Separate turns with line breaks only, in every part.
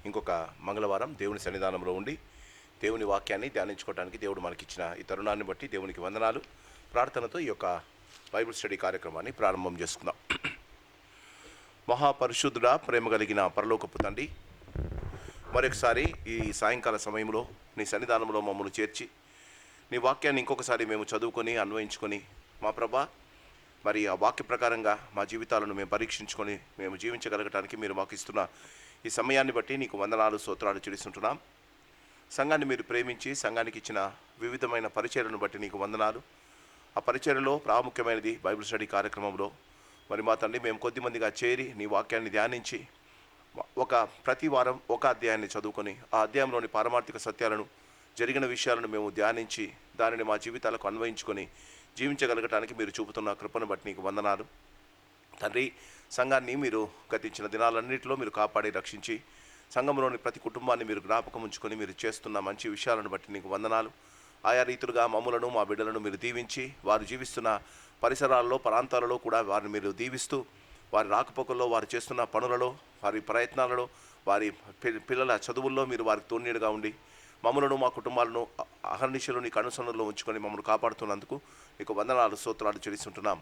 ఇంకొక మంగళవారం దేవుని సన్నిధానంలో ఉండి దేవుని వాక్యాన్ని ధ్యానించుకోవడానికి దేవుడు మనకిచ్చిన ఈ తరుణాన్ని బట్టి దేవునికి వందనాలు. ప్రార్థనతో ఈ యొక్క బైబిల్ స్టడీ కార్యక్రమాన్ని ప్రారంభం చేసుకుందాం. మహాపరిశుద్ధుడా, ప్రేమ కలిగిన పరలోకపు తండ్రి, మరొకసారి ఈ సాయంకాల సమయంలో నీ సన్నిధానంలో మమ్మల్ని చేర్చి నీ వాక్యాన్ని ఇంకొకసారి మేము చదువుకొని అన్వయించుకొని మా ప్రభా మరి ఆ వాక్య ప్రకారంగా మా జీవితాలను మేము పరీక్షించుకొని మేము జీవించగలగటానికి మీరు మాకు ఇస్తున్న ఈ సమయాన్ని బట్టి నీకు వందనాలు స్తోత్రాలు చెల్లిస్తుంటున్నాం. సంఘాన్ని మీరు ప్రేమించి సంఘానికి ఇచ్చిన వివిధమైన పరిచర్యలను బట్టి నీకు వందనాలు. ఆ పరిచర్యలో ప్రాముఖ్యమైనది బైబిల్ స్టడీ కార్యక్రమంలో మరి మా తండ్రి మేము కొద్దిమందిగా చేరి నీ వాక్యాన్ని ధ్యానించి ప్రతి వారం ఒక అధ్యాయాన్ని చదువుకొని ఆ అధ్యాయంలోని పారమార్థిక సత్యాలను జరిగిన విషయాలను మేము ధ్యానించి దానిని మా జీవితాలకు అన్వయించుకొని జీవించగలగటానికి మీరు చూపుతున్న కృపను బట్టి నీకు వందనాలు తండ్రి. సంఘాన్ని మీరు గతించిన దినాలన్నింటిలో మీరు కాపాడి రక్షించి సంఘంలోని ప్రతి కుటుంబాన్ని మీరు జ్ఞాపకం ఉంచుకొని మీరు చేస్తున్న మంచి విషయాలను బట్టి నీకు వందనాలు. ఆయా రీతులుగా మమ్ములను మా బిడ్డలను మీరు దీవించి వారు జీవిస్తున్న పరిసరాల్లో ప్రాంతాలలో కూడా వారిని మీరు దీవిస్తూ వారి రాకపోకల్లో వారు చేస్తున్న పనులలో వారి ప్రయత్నాలలో వారి పిల్లల చదువుల్లో మీరు వారికి తోడ్నీడుగా ఉండి మమ్మలను మా కుటుంబాలను అహర్నిశలు నీ కనుసన్నలో ఉంచుకొని మమ్మల్ని కాపాడుతున్నందుకు నీకు వందనాలు స్తోత్రాలు చెల్లిస్తుంటున్నాం.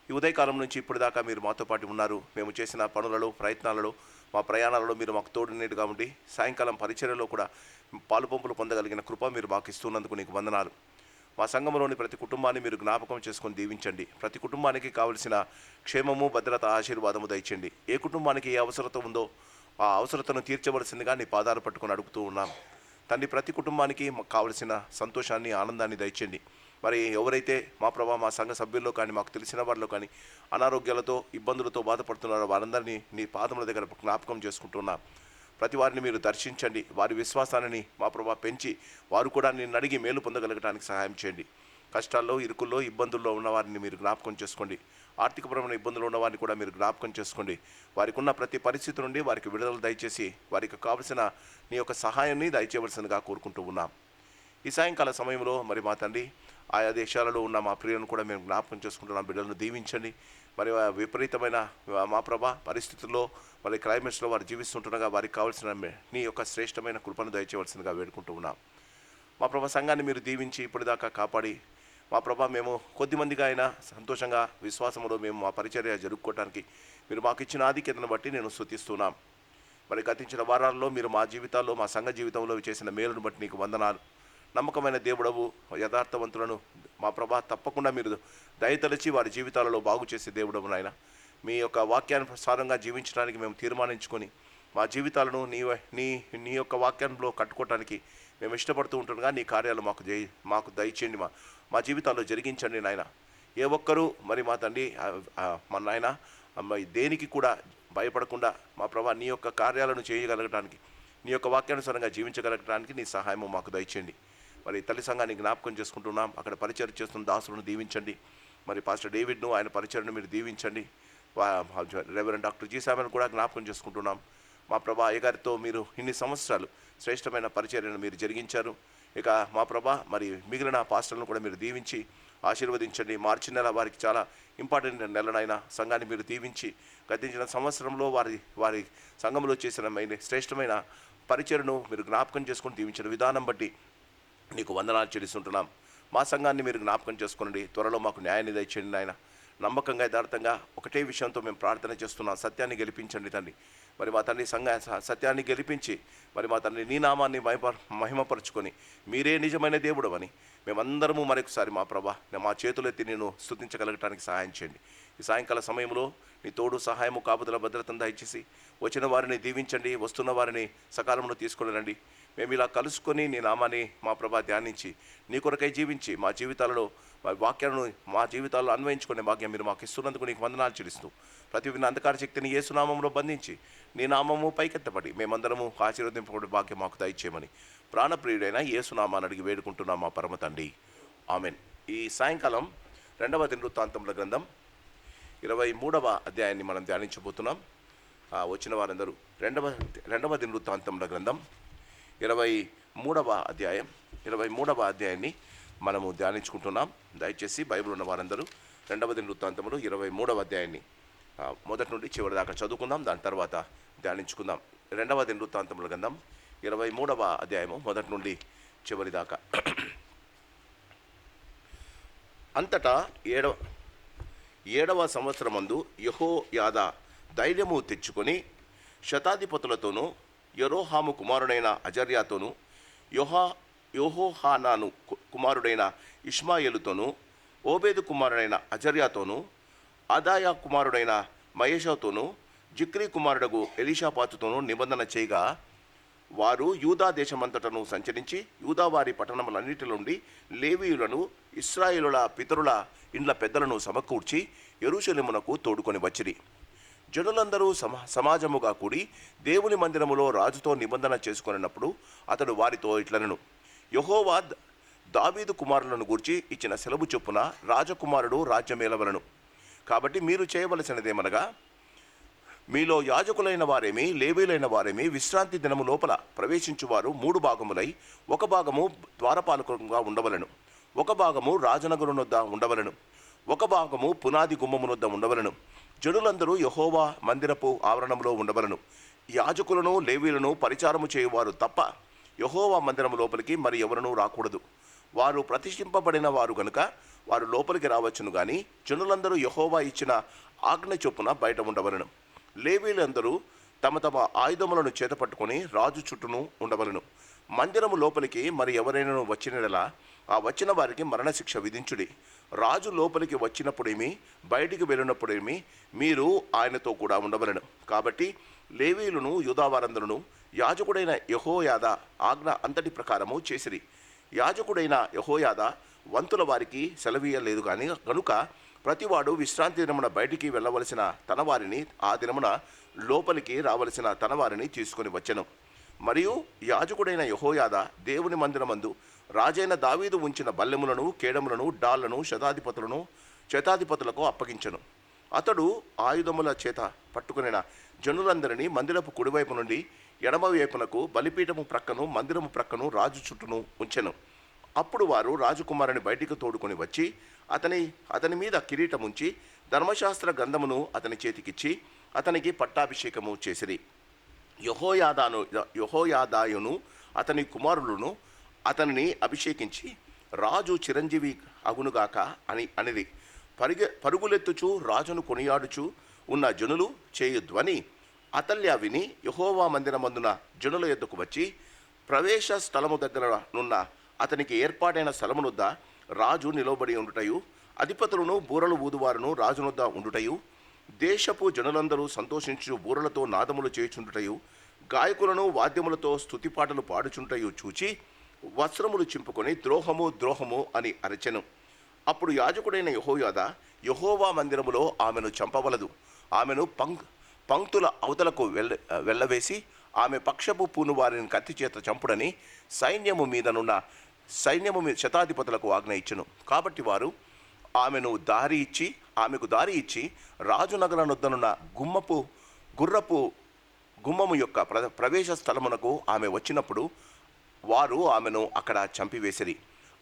ఈ ఉదయకాలం నుంచి ఇప్పటిదాకా మీరు మాతో పాటు ఉన్నారు. మేము చేసిన పనులలో ప్రయత్నాలలో మా ప్రయాణాలలో మీరు మాకు తోడునీడుగా ఉండి సాయంకాలం పరిచర్యలో కూడా పాలుపంపులు పొందగలిగిన కృప మీరు మాకు ఇస్తున్నందుకు నీకు వందనాలు. మా సంఘంలోని ప్రతి కుటుంబాన్ని మీరు జ్ఞాపకం చేసుకొని దీవించండి. ప్రతి కుటుంబానికి కావలసిన క్షేమము భద్రత ఆశీర్వాదము దయచండి. ఏ కుటుంబానికి ఏ అవసరత ఉందో ఆ అవసరతను తీర్చవలసిందిగా నీ పాదాలు పట్టుకొని అడుగుతూ ఉన్నాం తండ్రి. ప్రతి కుటుంబానికి మాకు కావలసిన సంతోషాన్ని ఆనందాన్ని దయచండి. మరి ఎవరైతే మా ప్రభా మా సంఘ సభ్యుల్లో కానీ మాకు తెలిసిన వారిలో కానీ అనారోగ్యాలతో ఇబ్బందులతో బాధపడుతున్నారో వారందరినీ నీ పాదముల దగ్గర జ్ఞాపకం చేసుకుంటున్నాం. ప్రతి వారిని మీరు దర్శించండి. వారి విశ్వాసాన్ని మా ప్రభా పెంచి వారు కూడా నిన్ను అడిగి మేలు పొందగలగడానికి సహాయం చేయండి. కష్టాల్లో ఇరుకుల్లో ఇబ్బందుల్లో ఉన్న వారిని మీరు జ్ఞాపకం చేసుకోండి. ఆర్థికపరమైన ఇబ్బందులు ఉన్న వారిని కూడా మీరు జ్ఞాపకం చేసుకోండి. వారికి ఉన్న ప్రతి పరిస్థితి నుండి వారికి విడుదల దయచేసి వారికి కావలసిన నీ యొక్క సహాయాన్ని దయచేయవలసిందిగా కోరుకుంటూ ఉన్నాం. ఈ సాయంకాల సమయంలో మరి మా తండ్రి ఆయా దేశాలలో ఉన్న మా ప్రియులను కూడా మేము జ్ఞాపకం చేసుకుంటున్నాం. బిడ్డలను దీవించండి. మరి విపరీతమైన మా ప్రభా పరిస్థితుల్లో మరి క్లైమేట్స్లో వారు జీవిస్తుండగా వారికి కావాల్సిన నీ యొక్క శ్రేష్టమైన కృపను దయచేయవలసిందిగా వేడుకుంటూ ఉన్నాం. మా ప్రభా సంఘాన్ని మీరు దీవించి ఇప్పటిదాకా కాపాడి మా ప్రభా మేము కొద్దిమందిగా అయినా సంతోషంగా విశ్వాసంలో మేము మా పరిచర్య జరుపుకోవడానికి మీరు మాకు ఇచ్చిన ఆధిక్యతను బట్టి నేను స్తుతిస్తున్నాం. మరి గతించిన వారాల్లో మీరు మా జీవితాల్లో మా సంఘ జీవితంలో చేసిన మేలును బట్టి నీకు వందనాలు. నమ్మకమైన దేవుడవు, యథార్థవంతులను మా ప్రభా తప్పకుండా మీరు దయతలచి వారి జీవితాలలో బాగు చేసే దేవుడవు నాయన. మీ యొక్క వాక్యానుసారంగా జీవించడానికి మేము తీర్మానించుకొని మా జీవితాలను నీ యొక్క వాక్యంలో కట్టుకోవటానికి మేము ఇష్టపడుతూ ఉంటుండగా నీ కార్యాలు మాకు దయచేయండి. మా జీవితాల్లో జరిగించండి నాయన. ఏ ఒక్కరూ మరి మా తండ్రి మా నాయన దేనికి కూడా భయపడకుండా మా ప్రభా నీ యొక్క కార్యాలను చేయగలగటానికి నీ యొక్క వాక్యానుసారంగా జీవించగలగటానికి నీ సహాయము మాకు దయచేయండి. మరి తల్లి సంఘాన్ని జ్ఞాపకం చేసుకుంటున్నాం. అక్కడ పరిచయం చేస్తున్న దాసులను దీవించండి. మరి పాస్టర్ డేవిడ్ను ఆయన పరిచయను మీరు దీవించండి. రెవరెండ్ డాక్టర్ జీ సామెను కూడా జ్ఞాపకం చేసుకుంటున్నాం. మా ప్రభా అయ్యగారితో మీరు ఇన్ని సంవత్సరాలు శ్రేష్టమైన పరిచర్యను మీరు జరిగించారు. ఇక మా ప్రభా మరి మిగిలిన పాస్టర్లను కూడా మీరు దీవించి ఆశీర్వదించండి. మార్చి నెల వారికి చాలా ఇంపార్టెంట్ నెలనైనా సంఘాన్ని మీరు దీవించి గతించిన సంవత్సరంలో వారి సంఘంలో చేసిన శ్రేష్టమైన పరిచర్ను మీరు జ్ఞాపకం చేసుకొని దీవించిన విధానం బట్టి నీకు వందనాలు చెల్లిస్తుంటున్నాం. మా సంఘాన్ని మీరు జ్ఞాపకం చేసుకోండి. త్వరలో మాకు న్యాయాన్ని దయచేయండి ఆయన. నమ్మకంగా యథార్థంగా ఒకటే విషయంతో మేము ప్రార్థన చేస్తున్నాం. సత్యాన్ని గెలిపించండి తండ్రి. మరి మా తండ్రి సత్యాన్ని గెలిపించి మరి మా తండ్రి నీ నామాన్ని మహిమపరుచుకొని మీరే నిజమైన దేవుడు అని మేమందరము మరొకసారి మా ప్రభా మా చేతులెత్తి నేను స్తుతించగలగటానికి సహాయం చేయండి. ఈ సాయంకాల సమయంలో నీ తోడు సహాయము కాపుదల భద్రతను దయచేసి వచ్చిన వారిని దీవించండి. వస్తున్న వారిని సకాలంలో తీసుకొని రండి. మేము ఇలా కలుసుకొని నీ నామాన్ని మా ప్రభా ధ్యానించి నీ కొరకై జీవించి మా జీవితాలలో వాక్యాలను మా జీవితాల్లో అన్వయించుకునే భాగ్యం మీరు మాకు ఇస్తున్నందుకు నీకు వందనాలు చెల్లిస్తూ ప్రతి అంధకార శక్తిని యేసు నామములో బంధించి నీ నామము పైకెత్తబడి మేమందరము ఆశీర్వదింపబడే భాగ్యం మాకు దయచేయమని ప్రాణప్రియుడైన యేసు నామాన్ని అడిగి వేడుకుంటున్నాం మా పరమ తండ్రి. ఆమెన్. ఈ సాయంకాలం 2వ దినవృత్తాంతముల గ్రంథం 23వ అధ్యాయాన్ని మనం ధ్యానించబోతున్నాం. వచ్చిన వారందరూ రెండవ దినవృత్తాంతముల గ్రంథం 23వ అధ్యాయాన్ని మనము ధ్యానించుకుంటున్నాం. దయచేసి బైబిల్ ఉన్న వారందరూ 2వ దినవృత్తాంతములు 23వ అధ్యాయాన్ని మొదటి నుండి చివరి దాకా చదువుకుందాం. దాని తర్వాత ధ్యానించుకుందాం. రెండవ దినవృత్తాంతముల గ్రంథం 23వ అధ్యాయము మొదటి నుండి చివరి దాకా. అంతటా ఏడవ సంవత్సరమందు యెహోయాదా ధైర్యము తెచ్చుకొని శతాధిపతులతోనూ యెరోహాము కుమారుడైన అజర్యాతోనూ యెహోహానాను కుమారుడైన ఇష్మాయేలుతోనూ ఓబేదు కుమారుడైన అజర్యాతోనూ అదాయా కుమారుడైన మహేషాతోనూ జిక్రీ కుమారుడగు ఎలీషాపాతుతోనూ నిబంధన చేయగా, వారు యూదా దేశమంతటను సంచరించి యూదావారి పట్టణములన్నిటి నుండి లేవీయులను ఇశ్రాయేలుల పితరుల ఇండ్ల పెద్దలను సమకూర్చి యెరూషలేమునకు తోడుకొని వచ్చిరి. జనులందరూ సమాజముగా కూడి దేవుని మందిరములో రాజుతో నిబంధన చేసుకొనినప్పుడు అతడు వారితో ఇట్లనెను, యెహోవా దావీదు కుమారులను గూర్చి ఇచ్చిన సెలవు చొప్పున రాజకుమారుడు రాజ్యమేలవలను. కాబట్టి మీరు చేయవలసినదేమనగా, మీలో యాజకులైన వారేమి లేవీలైన వారేమి విశ్రాంతి దినము లోపల ప్రవేశించువారు 3 భాగములై, ఒక భాగము ద్వారపాలకులుగా ఉండవలను, ఒక భాగము రాజనగరునొద్ద ఉండవలను, ఒక భాగము పునాది గుమ్మమునొద్ద ఉండవలను. జనులందరూ యెహోవా మందిరపు ఆవరణంలో ఉండవలను. యాజకులను లేవీలను పరిచారము చేయువారు తప్ప యెహోవా మందిరము లోపలికి మరి ఎవరునూ రాకూడదు. వారు ప్రతిష్ఠింపబడిన వారు గనుక వారు లోపలికి రావచ్చును గాని జనులందరూ యెహోవా ఇచ్చిన ఆజ్ఞ చొప్పున బయట ఉండవలను. లేవీలందరూ తమ తమ ఆయుధములను చేతపట్టుకొని రాజు చుట్టూను ఉండవలను. మందిరము లోపలికి మరి ఎవరైనా వచ్చినలా ఆ వచ్చిన వారికి మరణశిక్ష విధించుడి. రాజు లోపలికి వచ్చినప్పుడేమి బయటికి వెళ్ళినప్పుడేమి మీరు ఆయనతో కూడా ఉండవలను. కాబట్టి లేవీయులను యూదావారందరూ యాజకుడైన యెహోయాదా ఆజ్ఞ అంతటి ప్రకారము చేసిరి. యాజకుడైన యెహోయాదా వంతుల వారికి సెలవీయలేదు గనుక ప్రతివాడు విశ్రాంతి దినమున బయటికి వెళ్ళవలసిన తన వారిని, ఆ దినమున లోపలికి రావలసిన తన వారిని తీసుకొని వచ్చెను. మరియు యాజకుడైన యెహోయాదా దేవుని మందిరమందు రాజైన దావీదు ఉంచిన బల్లెములను, కేడములను, డాళ్లను శతాధిపతులకు అప్పగించెను. అతడు ఆయుధముల చేత పట్టుకునిన జనులందరినీ మందిరపు కుడివైపు నుండి ఎడమ వైపునకు బలిపీఠము ప్రక్కను మందిరము ప్రక్కను రాజు చుట్టూను ఉంచెను. అప్పుడు వారు రాజకుమారుని బయటికి తోడుకొని వచ్చి అతని మీద కిరీటముంచి ధర్మశాస్త్ర గ్రంథమును అతని చేతికిచ్చి అతనికి పట్టాభిషేకము చేసిరి. యెహోయాదాయును అతని కుమారులను అతనిని అభిషేకించి రాజు చిరంజీవి అగునుగాక అనిరి. పరుగులెత్తుచు రాజును కొనియాడుచు ఉన్న జనులు చేయు ధ్వని అతల్య విని యెహోవా మందిరమందున జనుల యొద్దకు వచ్చి ప్రవేశ స్థలము దగ్గర నున్న అతనికి ఏర్పాటైన స్థలమునొద్ద రాజు నిలవబడి ఉండుటయు, అధిపతులను బూరలు ఊదువారును రాజునొద్ద ఉండుటయు, దేశపు జనులందరూ సంతోషించు బూరలతో నాదములు చేయుచుండుటయు, గాయకులను వాద్యములతో స్తుతిపాటలు పాడుచుంటయు చూచి వస్త్రములు చింపుకొని ద్రోహము ద్రోహము అని అరచెను. అప్పుడు యాజకుడైన యెహోయాదా యెహోవా మందిరములో ఆమెను చంపవలదు, ఆమెను పంక్తుల అవతలకు వెళ్ళవేసి ఆమె పక్షపు పూను వారిని కత్తి చేత చంపుడని సైన్యము మీద శతాధిపతులకు ఆజ్ఞ ఇచ్చెను. కాబట్టి వారు ఆమెకు దారి ఇచ్చి రాజునగరనొద్దనున్న గుమ్మము యొక్క ప్రవేశ స్థలమునకు ఆమె వచ్చినప్పుడు వారు ఆమెను అక్కడ చంపివేసిరి.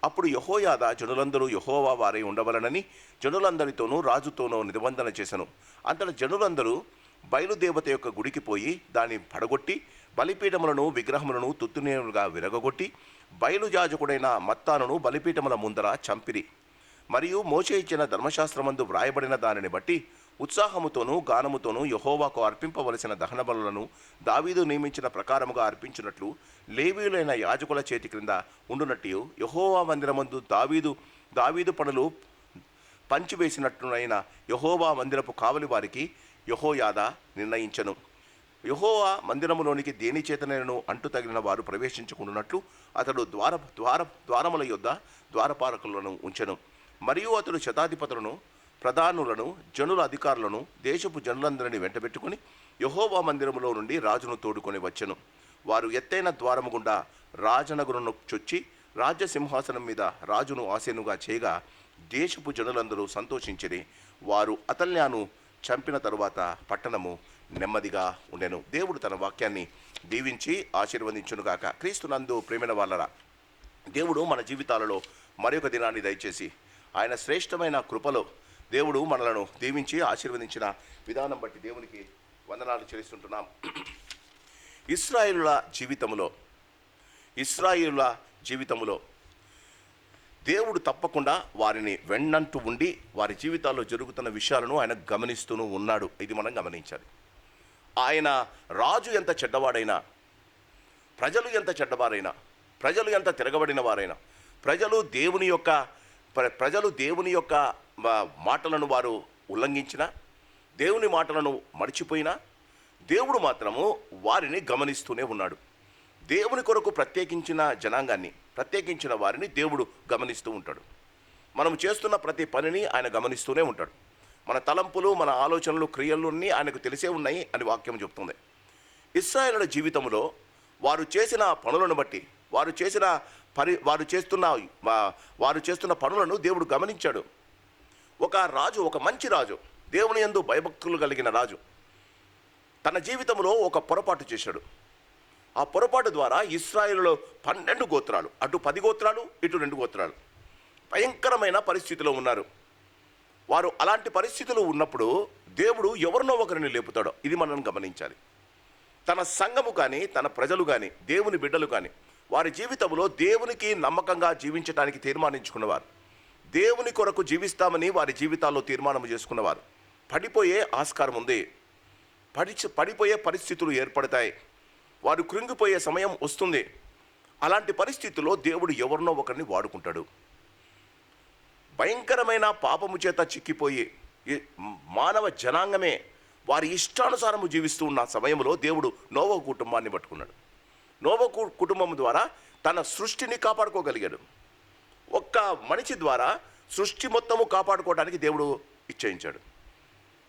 అప్పుడు యెహోయాదా జనులందరూ యెహోవా వారై ఉండవలనని జనులందరితోనూ రాజుతోనూ నిబంధన చేసెను. అంతట జనులందరూ బయలుదేవత యొక్క గుడికి పోయి దాన్ని పడగొట్టి బలిపీఠములను విగ్రహములను తుత్తునేలుగా విరగొట్టి బయలుయాజకుడైన మత్తానును బలిపీఠముల ముందర చంపిరి. మరియు మోషే ఇచ్చిన ధర్మశాస్త్రమందు వ్రాయబడిన దానిని బట్టి ఉత్సాహముతోనూ గానముతోనూ యెహోవాకు అర్పింపవలసిన దహన బలులను దావీదు నియమించిన ప్రకారముగా అర్పించినట్లు లేవీయులైన యాజకుల చేతి క్రింద ఉండునట్టు యెహోవా మందిరమందు దావీదు పనులు పంచివేసినట్లునైన యెహోవా మందిరపు కావలి వారికి యెహోయాదా నిర్ణయించెను. యెహోవా మందిరములోనికి దేని చేతనైనను అంటు తగిలిన వారు ప్రవేశించుకున్నట్లు అతడు ద్వారముల యొద్ద ద్వారపాలకులను ఉంచెను. మరియు అతడు శతాధిపతులను, ప్రధానులను, జనుల అధికారులను, దేశపు జనులందరినీ వెంటబెట్టుకుని యెహోవా మందిరములో నుండి రాజును తోడుకొని వచ్చెను. వారు ఎత్తైన ద్వారము గుండా రాజనగరును చొచ్చి రాజ్యసింహాసనం మీద రాజును ఆసీనుగా చేయగా దేశపు జనులందరూ సంతోషించిరి. వారు అతల్యాను చంపిన తరువాత పట్టణము నెమ్మదిగా ఉండెను. దేవుడు తన వాక్యాన్ని దీవించి ఆశీర్వదించునుగాక. క్రీస్తునందు ప్రేమైన వాళ్ళరా, దేవుడు మన జీవితాలలో మరొక దినాన్ని దయచేసి ఆయన శ్రేష్టమైన కృపలో దేవుడు మనలను దీవించి ఆశీర్వదించిన విధానం బట్టి దేవునికి వందనాలు చెల్లిస్తుంటున్నాం. ఇశ్రాయేలుల జీవితంలో ఇశ్రాయేలుల జీవితంలో దేవుడు తప్పకుండా వారిని వెన్నంటూ ఉండి వారి జీవితాల్లో జరుగుతున్న విషయాలను ఆయన గమనిస్తూనే ఉన్నాడు. ఇది మనం గమనించాలి. ఆయన రాజు ఎంత చెడ్డవాడైనా, ప్రజలు ఎంత చెడ్డవారైనా, ప్రజలు ఎంత తిరగబడిన వారైనా, ప్రజలు దేవుని యొక్క మాటలను వారు ఉల్లంఘించినా, దేవుని మాటలను మర్చిపోయినా, దేవుడు మాత్రము వారిని గమనిస్తూనే ఉన్నాడు. దేవుని కొరకు ప్రత్యేకించిన జనాంగాన్ని, ప్రత్యేకించిన వారిని దేవుడు గమనిస్తూ ఉంటాడు. మనం చేస్తున్న ప్రతి పనిని ఆయన గమనిస్తూనే ఉంటాడు. మన తలంపులు, మన ఆలోచనలు, క్రియలు అన్నీ ఆయనకు తెలిసే ఉన్నాయి అని వాక్యం చెప్తుంది. ఇశ్రాయేలుల జీవితంలో వారు చేసిన పనులను బట్టి, వారు చేస్తున్న పనులను దేవుడు గమనించాడు. ఒక రాజు, ఒక మంచి రాజు, దేవుని యందు భయభక్తులు కలిగిన రాజు తన జీవితంలో ఒక పొరపాటు చేశాడు. ఆ పొరపాటు ద్వారా ఇశ్రాయేలులో 12 గోత్రాలు, అటు 10 గోత్రాలు, ఇటు 2 గోత్రాలు భయంకరమైన పరిస్థితిలో ఉన్నారు. వారు అలాంటి పరిస్థితులు ఉన్నప్పుడు దేవుడు ఎవరినో ఒకరిని లేపుతాడో ఇది మనం గమనించాలి. తన సంఘము కానీ, తన ప్రజలు కానీ, దేవుని బిడ్డలు కానీ వారి జీవితంలో దేవునికి నమ్మకంగా జీవించడానికి తీర్మానించుకున్నవారు, దేవుని కొరకు జీవిస్తామని వారి జీవితాల్లో తీర్మానం చేసుకున్నవారు పడిపోయే ఆస్కారం ఉంది. పడిపోయే పరిస్థితులు ఏర్పడతాయి. వారు కృంగిపోయే సమయం వస్తుంది. అలాంటి పరిస్థితుల్లో దేవుడు ఎవరినో ఒకరిని వాడుకుంటాడు. భయంకరమైన పాపము చేత చిక్కిపోయి మానవ జనాంగమే వారి ఇష్టానుసారము జీవిస్తూ ఉన్న సమయంలో దేవుడు నోవహు కుటుంబాన్ని పట్టుకున్నాడు. నోవహు కుటుంబం ద్వారా తన సృష్టిని కాపాడుకోగలిగాడు. ఒక్క మనిషి ద్వారా సృష్టి మొత్తము కాపాడుకోవడానికి దేవుడు ఇచ్చేయించాడు.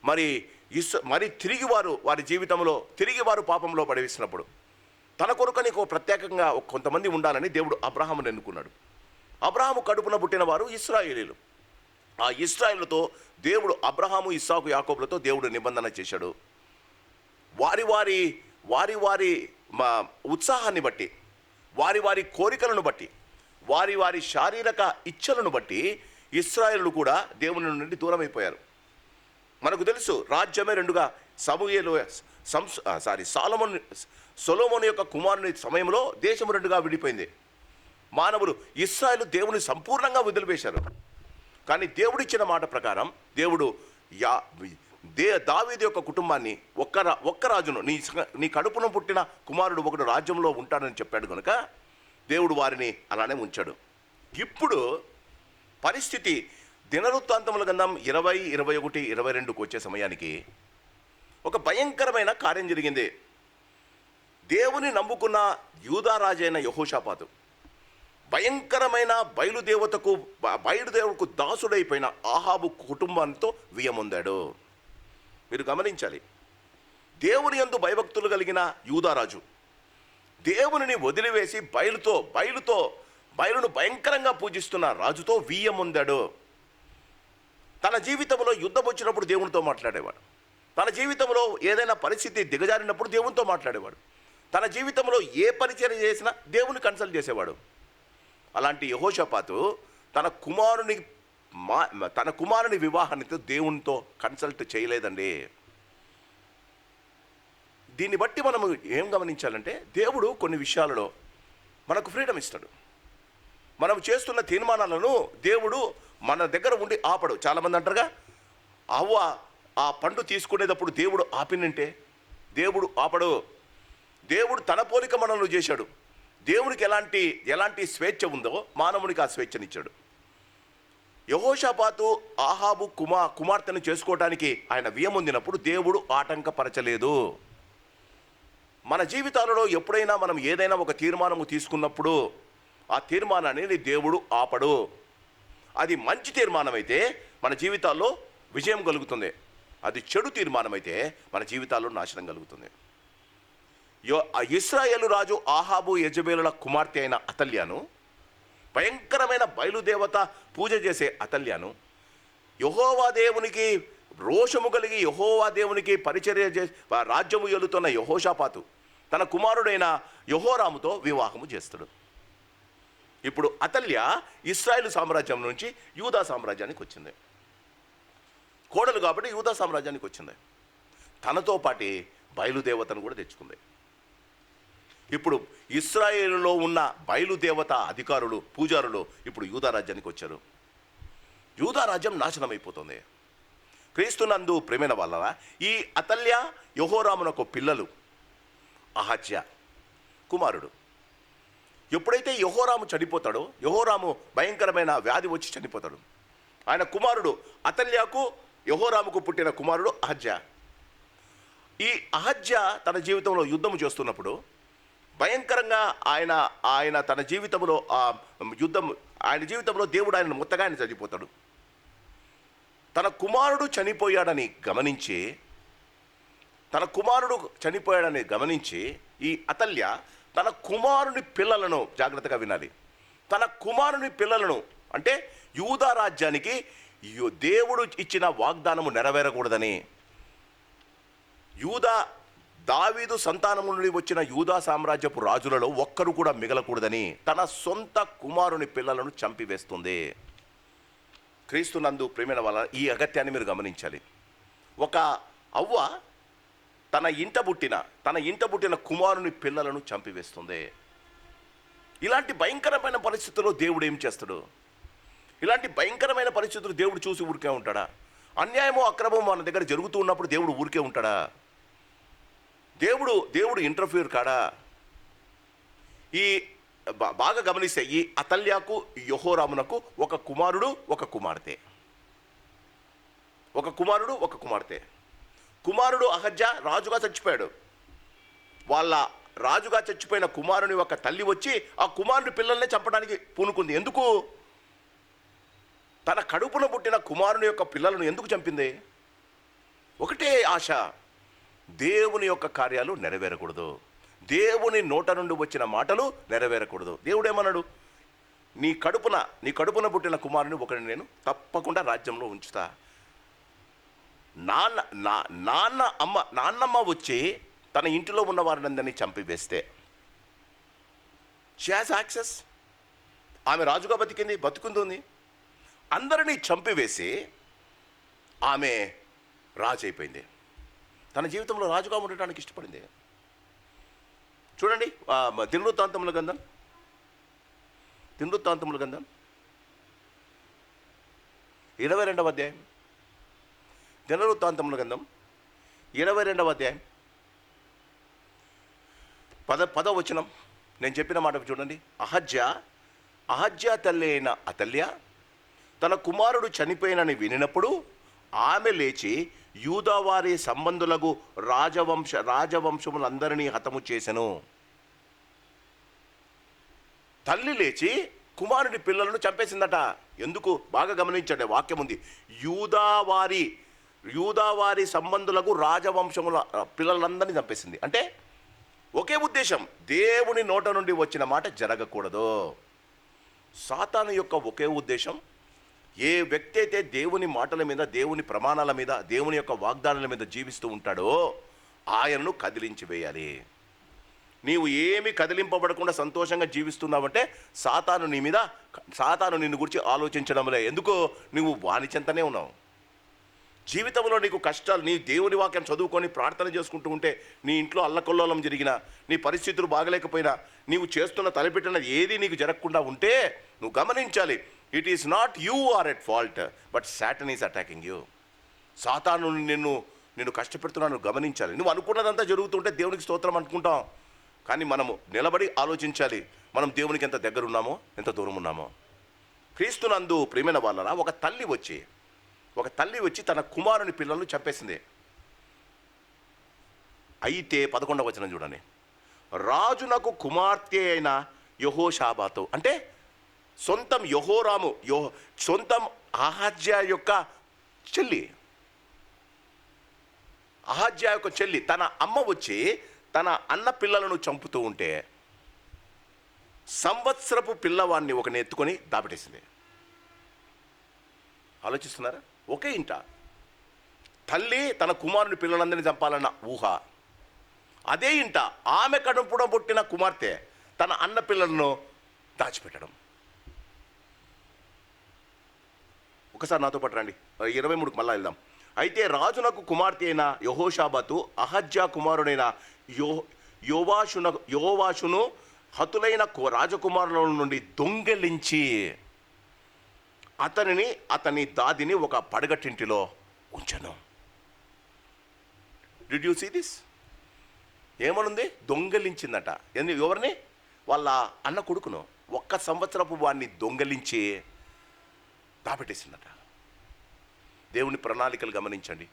మరి తిరిగి వారి జీవితంలో తిరిగి వారు పాపంలో పడవేసినప్పుడు తన కొరకని ప్రత్యేకంగా కొంతమంది ఉండాలని దేవుడు అబ్రహామును ఎన్నుకున్నాడు. అబ్రహాము కడుపున పుట్టిన వారు ఇశ్రాయేలీలు. ఆ ఇశ్రాయేలుతో దేవుడు అబ్రహాము, ఇస్సాకు, యాకోబులతో దేవుడు నిబంధన చేశాడు. వారి ఉత్సాహాన్ని బట్టి, వారి కోరికలను బట్టి, వారి శారీరక ఇచ్చలను బట్టి ఇశ్రాయేలు కూడా దేవుని నుండి దూరం అయిపోయారు. మనకు తెలుసు, రాజ్యమే రెండుగా సొలొమోను యొక్క కుమారుని సమయంలో దేశం రెండుగా విడిపోయింది. మానవులు ఇశ్రాయేలు దేవుని సంపూర్ణంగా వదిలివేశారు. కానీ దేవుడిచ్చిన మాట ప్రకారం దేవుడు దావీదు యొక్క కుటుంబాన్ని ఒక్క రాజును, నీ కడుపున పుట్టిన కుమారుడు ఒకడు రాజ్యంలో ఉంటాడని చెప్పాడు కనుక దేవుడు వారిని అలానే ఉంచాడు. ఇప్పుడు పరిస్థితి దినవృత్తాంతముల గ్రంథం 20, 21, 22కు వచ్చే సమయానికి ఒక భయంకరమైన కార్యం జరిగింది. దేవుని నమ్ముకున్న యూదారాజైన యెహోషాపాతు భయంకరమైన బయలుదేవతకు దాసుడైపోయిన ఆహాబు కుటుంబంతో వియ్యమొందాడు. మీరు గమనించాలి, దేవుని యందు భయభక్తులు కలిగిన యూదారాజు దేవునిని వదిలివేసి బయలును భయంకరంగా పూజిస్తున్న రాజుతో వియ్యమొందాడు. తన జీవితంలో యుద్ధం వచ్చినప్పుడు దేవునితో మాట్లాడేవాడు. తన జీవితంలో ఏదైనా పరిస్థితి దిగజారినప్పుడు దేవునితో మాట్లాడేవాడు. తన జీవితంలో ఏ పరిచయం చేసినా దేవుని కన్సల్ట్ చేసేవాడు. అలాంటి యెహోషాపాతు తన కుమారుని వివాహానికి దేవునితో కన్సల్ట్ చేయలేదండి. దీన్ని బట్టి మనం ఏం గమనించాలంటే దేవుడు కొన్ని విషయాలలో మనకు ఫ్రీడమ్ ఇస్తాడు. మనం చేస్తున్న తీర్మానాలను దేవుడు మన దగ్గర ఉండి ఆపడు. చాలామంది అంటారుగా, అవ్వ ఆ పండు తీసుకునేటప్పుడు దేవుడు ఆపినంటే దేవుడు ఆపడు. దేవుడు తన పోలిక మనల్ని చేశాడు. దేవునికి ఎలాంటి స్వేచ్ఛ ఉందో మానవునికి ఆ స్వేచ్ఛనిచ్చాడు. యెహోషాపాతు ఆహాబు కుమార్తెను చేసుకోవడానికి ఆయన వియ్యమొందినప్పుడు దేవుడు ఆటంకపరచలేదు. మన జీవితాలలో ఎప్పుడైనా మనం ఏదైనా ఒక తీర్మానము తీసుకున్నప్పుడు ఆ తీర్మానాన్ని దేవుడు ఆపడు. అది మంచి తీర్మానం అయితే మన జీవితాల్లో విజయం కలుగుతుంది. అది చెడు తీర్మానం అయితే మన జీవితాల్లో నాశనం కలుగుతుంది. ఇశ్రాయేలు రాజు ఆహాబు యెజబెలుల కుమార్తె అయిన అతల్యాను, భయంకరమైన బయలుదేవత పూజ చేసే అతల్యాను, యెహోవా దేవునికి రోషము కలిగి యెహోవా దేవునికి పరిచర్య చేసి రాజ్యము ఏలుతున్న యెహోషాపాతు తన కుమారుడైన యెహోరాముతో వివాహము చేస్తాడు. ఇప్పుడు అతల్య ఇశ్రాయేలు సామ్రాజ్యం నుంచి యూదా సామ్రాజ్యానికి వచ్చింది. కోడలు కాబట్టి యూదా సామ్రాజ్యానికి వచ్చింది. తనతో పాటి బయలుదేవతను కూడా తెచ్చుకుంది. ఇప్పుడు ఇశ్రాయేలులో ఉన్న బయలుదేవత అధికారులు, పూజారులు ఇప్పుడు యూదా రాజ్యానికి వచ్చారు. యూదా రాజ్యం నాశనం అయిపోతుంది. క్రీస్తునందు ప్రేమైన వలన ఈ అతల్య యెహోరామునకు పిల్లలు, అహజ్యా కుమారుడు. ఎప్పుడైతే యెహోరాము చనిపోతాడో, యెహోరాము భయంకరమైన వ్యాధి వచ్చి చనిపోతాడు. ఆయన కుమారుడు అతల్యాకు, యెహోరాముకు పుట్టిన కుమారుడు అహజ్యా. ఈ అహజ్యా తన జీవితంలో యుద్ధము చేస్తున్నప్పుడు భయంకరంగా ఆయన తన జీవితంలో ఆయన జీవితంలో దేవుడు ఆయన ముత్తగా ఆయన చనిపోతాడు. తన కుమారుడు చనిపోయాడని గమనించి ఈ అతల్య తన కుమారుని పిల్లలను, జాగ్రత్తగా వినాలి, తన కుమారుని పిల్లలను, అంటే యూదా రాజ్యానికి దేవుడు ఇచ్చిన వాగ్దానము నెరవేరకూడదని, దావీదు సంతానము నుండి వచ్చిన యూదా సామ్రాజ్యపు రాజులలో ఒక్కరు కూడా మిగలకూడదని తన సొంత కుమారుని పిల్లలను చంపివేస్తుంది. క్రీస్తునందు ప్రేమైన వల్ల ఈ అగత్యాన్ని మీరు గమనించాలి. ఒక అవ్వ తన ఇంట పుట్టిన కుమారుని పిల్లలను చంపివేస్తుంది. ఇలాంటి భయంకరమైన పరిస్థితుల్లో దేవుడు ఏం చేస్తాడు? ఇలాంటి భయంకరమైన పరిస్థితులు దేవుడు చూసి ఊరికే ఉంటాడా? అన్యాయమో అక్రమమో మన దగ్గర జరుగుతూ ఉన్నప్పుడు దేవుడు ఊరికే ఉంటాడా? దేవుడు ఇంటర్ఫియర్ కాడా? ఈ బాగా గమనిస్తే ఈ అతల్యాకు, యెహోరామునకు ఒక కుమారుడు, ఒక కుమార్తె. కుమారుడు అహజ్యా రాజుగా చచ్చిపోయాడు. వాళ్ళ రాజుగా చచ్చిపోయిన కుమారుని ఒక తల్లి వచ్చి ఆ కుమారుని పిల్లల్ని చంపడానికి పూనుకుంది. ఎందుకు? తన కడుపున పుట్టిన కుమారుని యొక్క పిల్లలను ఎందుకు చంపింది? ఒకటే ఆశ, దేవుని యొక్క కార్యాలు నెరవేరకూడదు, దేవుని నోట నుండి వచ్చిన మాటలు నెరవేరకూడదు. దేవుడు ఏమన్నాడు? నీ కడుపున పుట్టిన కుమారుని ఒకరిని నేను తప్పకుండా రాజ్యంలో ఉంచుతా. నాన్నమ్మ వచ్చి తన ఇంటిలో ఉన్న వారినందరినీ చంపివేస్తే, షీ హాజ్ యాక్సెస్, ఆమె రాజుగా బతుకుంది. అందరినీ చంపివేసి ఆమె రాజు అయిపోయింది. తన జీవితంలో రాజుగా ఉండటానికి ఇష్టపడింది. చూడండి, దినవృత్తాంతముల గ్రంథం 22వ అధ్యాయం. దినవృత్తాంతముల గ్రంథం 22వ అధ్యాయం 10వ వచనం. నేను చెప్పిన మాట చూడండి. అహజ్యా తల్లి అయిన అతల్య తన కుమారుడు చనిపోయినని వినినప్పుడు ఆమె లేచి యూదావారి సంబంధులకు రాజవంశములందరినీ హతము చేసెను. తల్లి లేచి కుమారుడి పిల్లలను చంపేసిందట. ఎందుకు? బాగా గమనించండి, వాక్యం ఉంది. యూదావారి సంబంధులకు రాజవంశముల పిల్లలందరినీ చంపేసింది. అంటే ఒకే ఉద్దేశం, దేవుని నోట నుండి వచ్చిన మాట జరగకూడదు. సాతాను యొక్క ఒకే ఉద్దేశం, ఏ వ్యక్తి అయితే దేవుని మాటల మీద, దేవుని ప్రమాణాల మీద, దేవుని యొక్క వాగ్దానాల మీద జీవిస్తూ ఉంటాడో ఆయనను కదిలించి వేయాలి. నీవు ఏమి కదిలింపబడకుండా సంతోషంగా జీవిస్తున్నావంటే సాతాను నిన్ను గురించి ఆలోచించడంలే. ఎందుకో నువ్వు వాని చెంతనే ఉన్నావు. జీవితంలో నీకు కష్టాలు, నీ దేవుని వాక్యం చదువుకొని ప్రార్థన చేసుకుంటూ ఉంటే, నీ ఇంట్లో అల్లకొల్లోలం జరిగినా, నీ పరిస్థితులు బాగలేకపోయినా, నీవు చేస్తున్న తలపెట్టినది ఏది నీకు జరగకుండా ఉంటే నువ్వు గమనించాలి, it is not you are at fault, but Satan is attacking you. సాతాను నిన్ను కష్టపెడుతున్నాను గమనించాలి. నువ్వు అనుకున్నదంతా జరుగుతుంటే దేవునికి స్తోత్రం అనుకుంటాం, కానీ మనము నిలబడి ఆలోచించాలి, మనం దేవునికి ఎంత దగ్గర ఉన్నామో, ఎంత దూరం ఉన్నామో. క్రీస్తునందు ప్రియమైన వాళ్ళరా, ఒక తల్లి వచ్చి తన కుమారుని పిల్లలను చంపేసింది. అయితే 11వ వచనం చూడండి. రాజునకు కుమార్తె అయిన యెహోషాబాతు, అంటే సొంతం సొంతం అహజ్యా యొక్క చెల్లి తన అమ్మ వచ్చి తన అన్న పిల్లలను చంపుతూ ఉంటే సంవత్సరపు పిల్లవాడిని ఒకని ఎత్తుకొని దాపెట్టేసింది. ఆలోచిస్తున్నారా? ఒకే ఇంట తల్లి తన కుమారుని పిల్లలందరినీ చంపాలన్న ఊహ, అదే ఇంట ఆమె కడుపున పుట్టిన కుమార్తె తన అన్న పిల్లలను దాచిపెట్టడం. ఒకసారి నాతో పాటు రండి, 23కు మళ్ళా వెళ్దాం. అయితే రాజునకు కుమార్తె అయిన యెహోషాబాతు అహజ్యా కుమారుడైన యోవాషును హతులైన రాజకుమారుల నుండి దొంగిలించి అతని దాదిని ఒక పడగటింటిలో ఉంచెను. Did you see this? ఏమనుంది? దొంగలించిందట. ఎవరిని? వాళ్ళ అన్న కొడుకును. 1 సంవత్సరపు వాడిని దొంగలించి దాపెట్టేసిందట. దేవుని ప్రణాళికలు గమనించండి.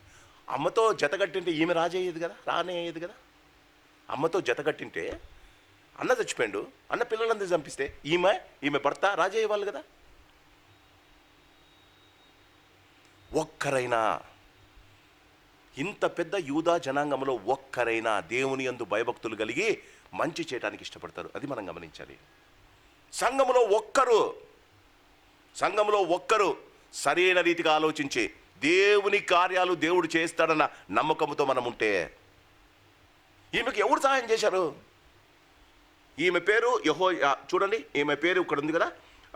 అమ్మతో జతగట్టింటే ఈమె రాజు అయ్యేది కదా, రానే అయ్యేది కదా. అమ్మతో జతగట్టింటే అన్న చచ్చిపోయాడు, అన్న పిల్లలందరూ చంపిస్తే ఈమె భర్త రాజు అయ్యేవాళ్ళు కదా. ఒక్కరైనా, ఇంత పెద్ద యూదా జనాంగంలో ఒక్కరైనా దేవుని యందు భయభక్తులు కలిగి మంచి చేయడానికి ఇష్టపడతారు. అది మనం గమనించాలి. సంఘములో ఒక్కరు సరైన రీతిగా ఆలోచించి దేవుని కార్యాలు దేవుడు చేస్తాడన్న నమ్మకంతో మనం ఉంటే, ఈమెకు ఎవరు సహాయం చేశారు? ఈమె పేరు చూడండి, ఈమె పేరు ఇక్కడ ఉంది కదా,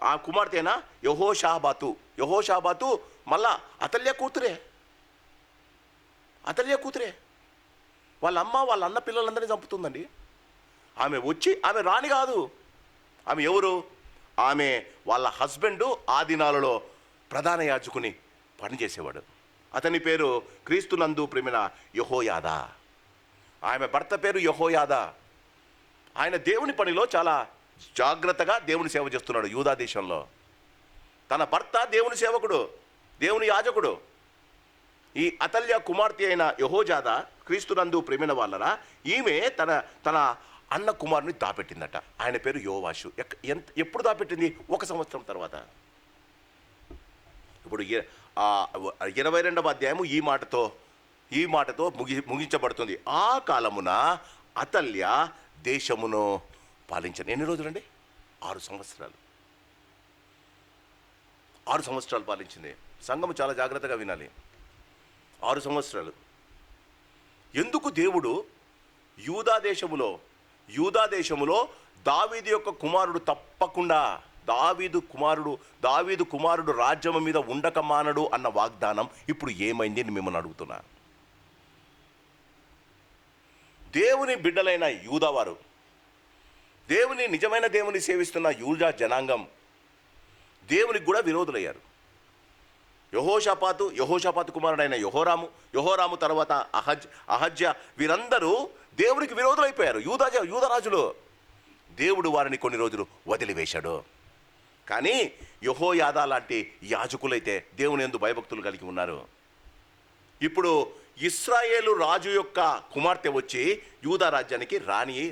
ఆ కుమార్తెనా యెహోషాబాతు మళ్ళా అతల్య కూతురే. వాళ్ళ అన్న పిల్లలందరినీ చంపుతుందండి. ఆమె వచ్చి, ఆమె రాణి కాదు, ఆమె ఎవరు? ఆమె వాళ్ళ హస్బెండ్ ఆ దినాలలో ప్రధాన యాజకుని పనిచేసేవాడు. అతని పేరు క్రీస్తునందు ప్రేమిన యెహోయాదా. ఆమె భర్త పేరు యెహోయాదా. ఆయన దేవుని పనిలో చాలా జాగ్రత్తగా దేవుని సేవ చేస్తున్నాడు యూదా దేశంలో. తన భర్త దేవుని సేవకుడు, దేవుని యాజకుడు. ఈ అతల్య కుమార్తె అయిన యెహోజాదా, క్రీస్తునందు ప్రేమిన వాళ్ళరా, ఈమె తన అన్న కుమారుని దాపెట్టిందట. ఆయన పేరు యోవాషు. ఎప్పుడు దాపెట్టింది? 1 సంవత్సరం తర్వాత. ఇప్పుడు 22వ అధ్యాయము ఈ మాటతో ముగించబడుతుంది. ఆ కాలమున అతల్య దేశమును పాలించాను. ఎన్ని రోజులండి? 6 సంవత్సరాలు. 6 సంవత్సరాలు పాలించింది. సంఘము చాలా జాగ్రత్తగా వినాలి. 6 సంవత్సరాలు. ఎందుకు దేవుడు యూదా దేశములో దావీదు యొక్క కుమారుడు తప్పకుండా, దావీదు కుమారుడు రాజ్యము మీద ఉండక మానడు అన్న వాగ్దానం ఇప్పుడు ఏమైంది అని మిమ్మల్ని అడుగుతున్నా. దేవుని బిడ్డలైన యూదావారు, నిజమైన దేవుని సేవిస్తున్న యూదా జనాంగం దేవునికి కూడా విరోధులయ్యారు. యెహోషాపాతు కుమారుడైన యెహోరాము తర్వాత అహజ్య, వీరందరూ దేవునికి విరోధులైపోయారు. యూదా రాజులు. దేవుడు వారిని కొన్ని రోజులు వదిలివేశాడు. కానీ యెహోయాదా లాంటి యాజకులైతే దేవుని యందు భయభక్తులు కలిగి ఉన్నారు. ఇప్పుడు ఇశ్రాయేలు రాజు యొక్క కుమార్తె వచ్చి యూదా రాజ్యానికి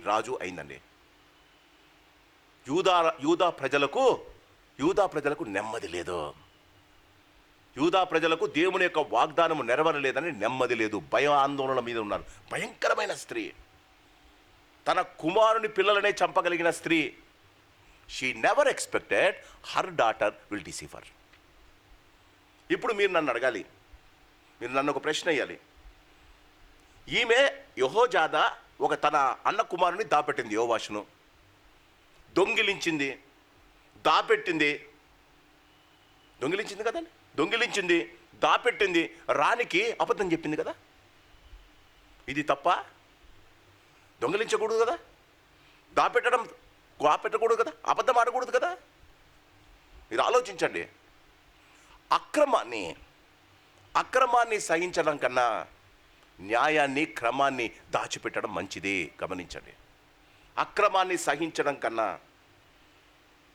రాజు అయిందండి. యూదా ప్రజలకు నెమ్మది లేదు. యూదా ప్రజలకు దేవుని యొక్క వాగ్దానము నెరవేరలేదని నెమ్మది లేదు. భయ ఆందోళన మీద ఉన్నారు. భయంకరమైన స్త్రీ, తన కుమారుని పిల్లలనే చంపగలిగిన స్త్రీ. She never expected her daughter will deceive her. ఇప్పుడు మీరు నన్ను అడగాలి, మీరు నన్ను ఒక ప్రశ్న వేయాలి. ఈమె యెహోజాదా తన అన్న కుమారుని దాపెట్టింది, యోవాషును దొంగిలించింది, దొంగిలించింది, దాపెట్టింది, రాణికి అబద్ధం చెప్పింది కదా. ఇది తప్ప? దొంగిలించకూడదు కదా, దాపెట్టకూడదు కదా, అబద్ధం ఆడకూడదు కదా. మీరు ఆలోచించండి. అక్రమాన్ని సహించడం కన్నా న్యాయాన్ని, క్రమాన్ని దాచిపెట్టడం మంచిది. గమనించండి. అక్రమాన్ని సహించడం కన్నా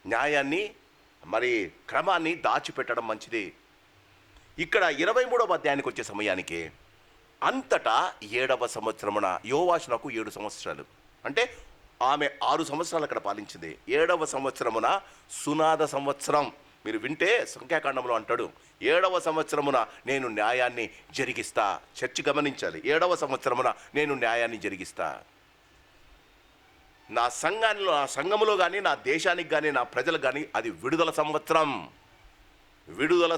న్యాయాన్ని, క్రమాన్ని దాచిపెట్టడం మంచిది. ఇక్కడ 23వ అధ్యాయానికి వచ్చే సమయానికి అంతటా 7వ సంవత్సరమున యోవాషునకు 7 సంవత్సరాలు, అంటే ఆమె 6 సంవత్సరాలు అక్కడ పాలించింది. 7వ సంవత్సరమున సునాద సంవత్సరం. మీరు వింటే సంఖ్యాకాండంలో అంటాడు, 7వ సంవత్సరమున నేను న్యాయాన్ని జరిగిస్తా. చర్చి గమనించాలి. 7వ సంవత్సరమున నేను న్యాయాన్ని జరిగిస్తా. నా సంఘములో కానీ, నా దేశానికి కానీ, నా ప్రజలకు కానీ అది విడుదల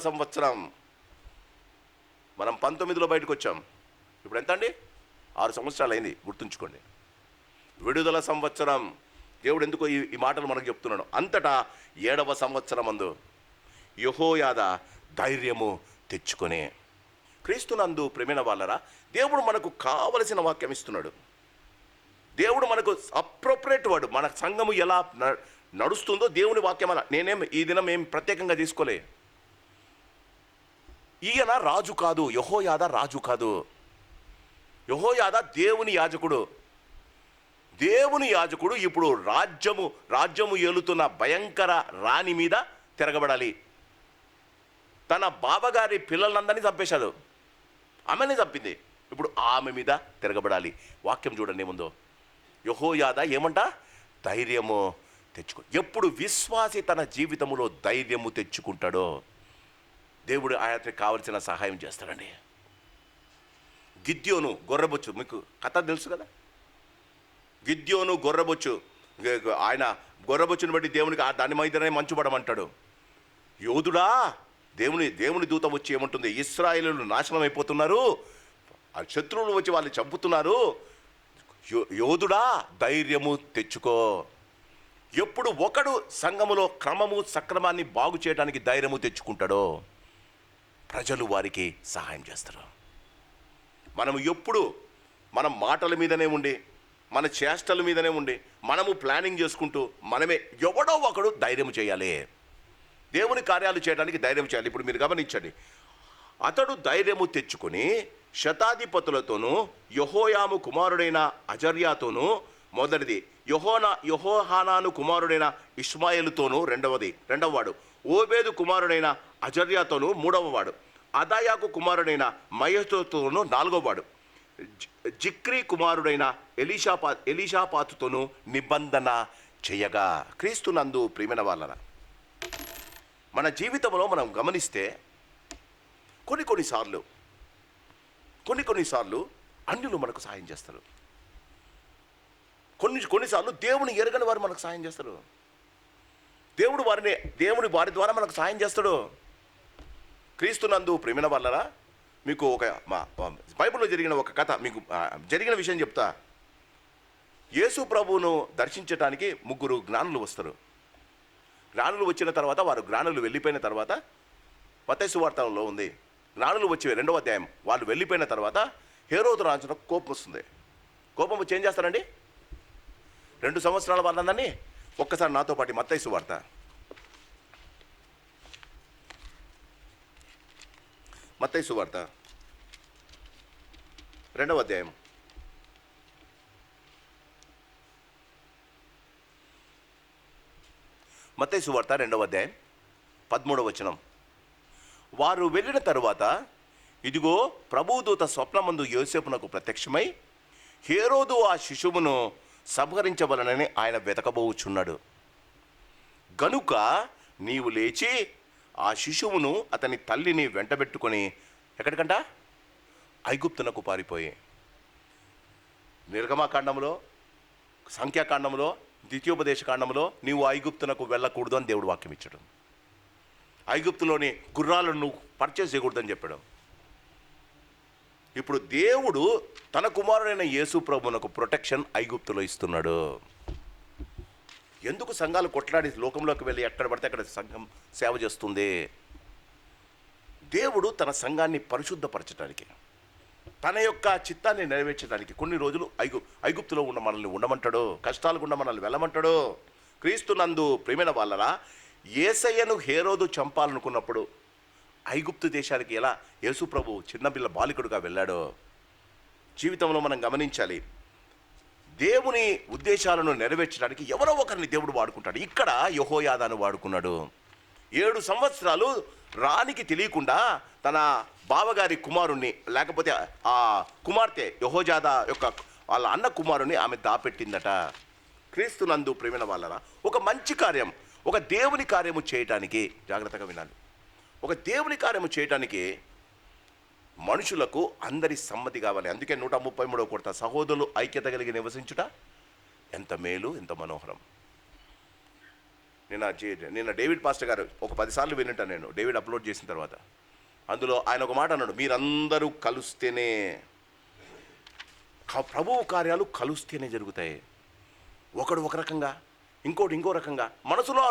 సంవత్సరం. మనం 19లో బయటకు వచ్చాం. ఇప్పుడు ఎంత అండి? 6 సంవత్సరాలు అయింది. గుర్తుంచుకోండి. విడుదల సంవత్సరం. దేవుడు ఎందుకో ఈ మాటలు మనకు చెప్తున్నాడు. అంతటా 7వ సంవత్సరం అందు యెహోయాదా ధైర్యము తెచ్చుకొని, క్రీస్తునందు ప్రేమైన వాళ్ళరా, దేవుడు మనకు కావలసిన వాక్యం ఇస్తున్నాడు. దేవుడు మనకు అప్రోప్రియేట్ వాడు. మన సంఘము ఎలా నడుస్తుందో దేవుని వాక్యం అలా. ఈ దినం ఏం ప్రత్యేకంగా తీసుకోలే. ఈయన రాజు కాదు, యెహోయాదా రాజు కాదు. యెహోయాదా దేవుని యాజకుడు. దేవుని యాజకుడు ఇప్పుడు రాజ్యము ఏలుతున్న భయంకర రాణి మీద తిరగబడాలి. తన బావగారి పిల్లలందరినీ చంపేశాడు, ఆమెని చంపింది. ఇప్పుడు ఆమె మీద తిరగబడాలి. వాక్యం చూడండి ఏముందో. యెహోయాదా ఏమంట? ధైర్యము తెచ్చుకో. ఎప్పుడు విశ్వాసి తన జీవితంలో ధైర్యము తెచ్చుకుంటాడో దేవుడు ఆయనకి కావలసిన సహాయం చేస్తాడండి. గిద్యోను గొర్రెబొచ్చు, మీకు కథ తెలుసు కదా. గిద్యోను గొర్రెబొచ్చు, ఆయన గొర్రెబొచ్చుని బట్టి దేవునికి దాని మీదనే మంచుపడమంటాడు. యోధుడా, దేవుని దూత వచ్చి ఏమంటుంది? ఇశ్రాయేలులు నాశనం అయిపోతున్నారు, ఆ శత్రువులు వచ్చి వాళ్ళు చంపుతున్నారు. యోధుడా ధైర్యము తెచ్చుకో. ఎప్పుడు ఒకడు సంఘములో క్రమము సక్రమాన్ని బాగు చేయడానికి ధైర్యము తెచ్చుకుంటాడో ప్రజలు వారికి సహాయం చేస్తారు. మనము ఎప్పుడు మనం మాటల మీదనే ఉండి, మన చేష్టల మీదనే ఉండి, మనము ప్లానింగ్ చేసుకుంటూ మనమే ఎవడో ఒకడు ధైర్యం చేయాలి. దేవుని కార్యాలు చేయడానికి ధైర్యం చేయాలి. ఇప్పుడు మీరు గమనించండి, అతడు ధైర్యము తెచ్చుకొని శతాధిపతులతోనూ యెహోయాము కుమారుడైన అజర్యాతోనూ, మొదటిది యెహోహానాను కుమారుడైన ఇష్మాయేలుతోనూ, రెండవవాడు ఓబేదు కుమారుడైన అజర్యాతోనూ, మూడవవాడు అదాయాకు కుమారుడైన మయతోనూ, నాలుగవవాడు జిక్రీ కుమారుడైన ఎలీషాపాతుతోనూ నిబంధన చేయగా. క్రీస్తునందు ప్రియమైన వాళ్ళరా, మన జీవితంలో మనం గమనిస్తే కొన్నిసార్లు అన్యులు మనకు సహాయం చేస్తారు. కొన్నిసార్లు దేవుని ఎరగని వారు మనకు సహాయం చేస్తారు. దేవుడు వారి ద్వారా మనకు సహాయం చేస్తాడు. క్రీస్తునందు ప్రియమైన వాళ్ళరా, మీకు బైబిల్లో జరిగిన ఒక కథ, మీకు జరిగిన విషయం చెప్తా. యేసు ప్రభువును దర్శించడానికి 3 జ్ఞానులు వస్తారు. జ్ఞానులు వచ్చిన తర్వాత, వారు జ్ఞానులు వెళ్ళిపోయిన తర్వాత, మత్తయి సువార్తలో ఉంది, జ్ఞానులు వచ్చి 2వ అధ్యాయం, వాళ్ళు వెళ్ళిపోయిన తర్వాత హేరోదు రాజునకు కోపం వస్తుంది. కోపం వచ్చి ఏం చేస్తారండి? 2 సంవత్సరాల వాళ్ళందరినీ ఒక్కసారి నాతో పాటు మత్తయి సువార్త మత్తయి సువార్త 2వ అధ్యాయం మత్తయి సువార్త 2వ అధ్యాయం 13వ వచనం. వారు వెళ్ళిన తరువాత, ఇదిగో ప్రభుదూత స్వప్నమందు యోసేపునకు ప్రత్యక్షమై, హేరోదు ఆ శిశువును సంహరించవలనని ఆయన వెతకబోచున్నాడు. గనుక నీవు లేచి ఆ శిశువును అతని తల్లిని వెంటబెట్టుకొని ఎక్కడికంట? ఐగుప్తునకు పారిపోయి. నిర్గమకాండంలో, సంఖ్యాకాండంలో, ద్వితీయోపదేశ కాండంలో నీవు ఐగుప్తునకు వెళ్ళకూడదు అని దేవుడు వాక్యం ఇచ్చాడు. ఐగుప్తులోని గుర్రాలను నువ్వు పర్చేస్ చేయకూడదని చెప్పాడు. ఇప్పుడు దేవుడు తన కుమారుడైన యేసు ప్రభువునకు ప్రొటెక్షన్ ఐగుప్తులో ఇస్తున్నాడు. ఎందుకు సంఘాలు కొట్లాడి లోకంలోకి వెళ్ళి ఎక్కడ పడితే అక్కడ సంఘం సేవ చేస్తుంది? దేవుడు తన సంఘాన్ని పరిశుద్ధపరచడానికి, తన యొక్క చిత్తాన్ని నెరవేర్చడానికి కొన్ని రోజులు ఐగుప్తులో ఉన్న మనల్ని ఉండమంటాడు, కష్టాలు గుండా మనల్ని వెళ్ళమంటాడు. క్రీస్తునందు ప్రియమైన వాళ్ళరా, యేసయ్యను హేరోదు చంపాలనుకున్నప్పుడు ఐగుప్తు దేశానికి ఎలా యేసు ప్రభు చిన్నపిల్ల బాలికుడుగా వెళ్ళాడో జీవితంలో మనం గమనించాలి. దేవుని ఉద్దేశాలను నెరవేర్చడానికి ఎవరో ఒకరిని దేవుడు వాడుకుంటాడు. ఇక్కడ యెహోయాదాను వాడుకున్నాడు. 7 సంవత్సరాలు రాణికి తెలియకుండా తన బావగారి కుమారుణ్ణి, లేకపోతే ఆ కుమార్తె యెహోయాదా యొక్క వాళ్ళ అన్న కుమారుణ్ణి ఆమె దాపెట్టిందట. క్రీస్తునందు ప్రేమైన వాళ్ళరా, ఒక మంచి కార్యం, ఒక దేవుని కార్యము చేయటానికి, జాగ్రత్తగా వినాలి, ఒక దేవుని కార్యము చేయటానికి మనుషులకు అందరి సమ్మతి కావాలి. అందుకే 133వ కొడత, సహోదరులు ఐక్యత కలిగి నివసించుట ఎంత మేలు, ఎంత మనోహరం. నిన్న డేవిడ్ పాస్టర్ గారు ఒక 10 సార్లు వినుంటాను నేను, డేవిడ్ అప్లోడ్ చేసిన తర్వాత. అందులో ఆయన ఒక మాట అన్నాడు, మీరందరూ కలుస్తేనే, ప్రభువు కార్యాలు కలుస్తేనే జరుగుతాయి. ఒకడు ఒక రకంగా, ఇంకోటి ఇంకో రకంగా. మనసులో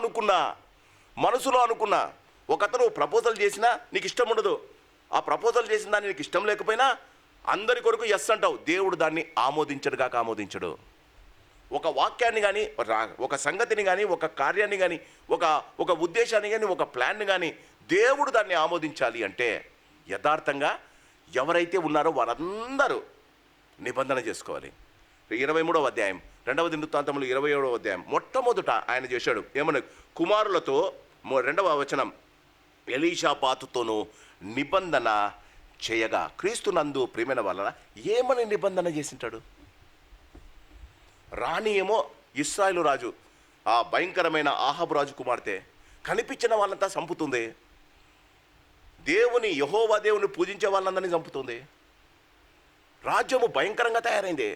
అనుకున్నా ఒకతను ప్రపోజల్ చేసినా నీకు ఇష్టం ఉండదు, ఆ ప్రపోజల్ చేసిన దాన్ని నీకు ఇష్టం లేకపోయినా అందరి కొరకు ఎస్ అంటావు. దేవుడు దాన్ని ఆమోదించడు. ఒక వాక్యాన్ని కానీ, ఒక సంగతిని కానీ, ఒక కార్యాన్ని కానీ, ఒక ఒక ఉద్దేశాన్ని కానీ, ఒక ప్లాన్ని కానీ దేవుడు దాన్ని ఆమోదించాలి అంటే యథార్థంగా ఎవరైతే ఉన్నారో వారందరూ నిబంధన చేసుకోవాలి. 23వ అధ్యాయం 2వ దినవృత్తాంతములు 27వ అధ్యాయం మొట్టమొదట ఆయన చేశాడు ఏమన్నా కుమారులతో 2వ వచనం ఎలీషాపాతుతోనూ నిబంధన చేయగా. క్రీస్తునందు ప్రియమైన వలన ఏమని నిబంధన చేసింటాడు? రాణి ఏమో ఇశ్రాయేలు రాజు, ఆ భయంకరమైన ఆహాబు రాజు కుమార్తె కనిపించిన వాళ్ళంతా చంపుతుంది. యెహోవా దేవుని పూజించే వాళ్ళందరినీ చంపుతుంది. రాజ్యము భయంకరంగా తయారైంది.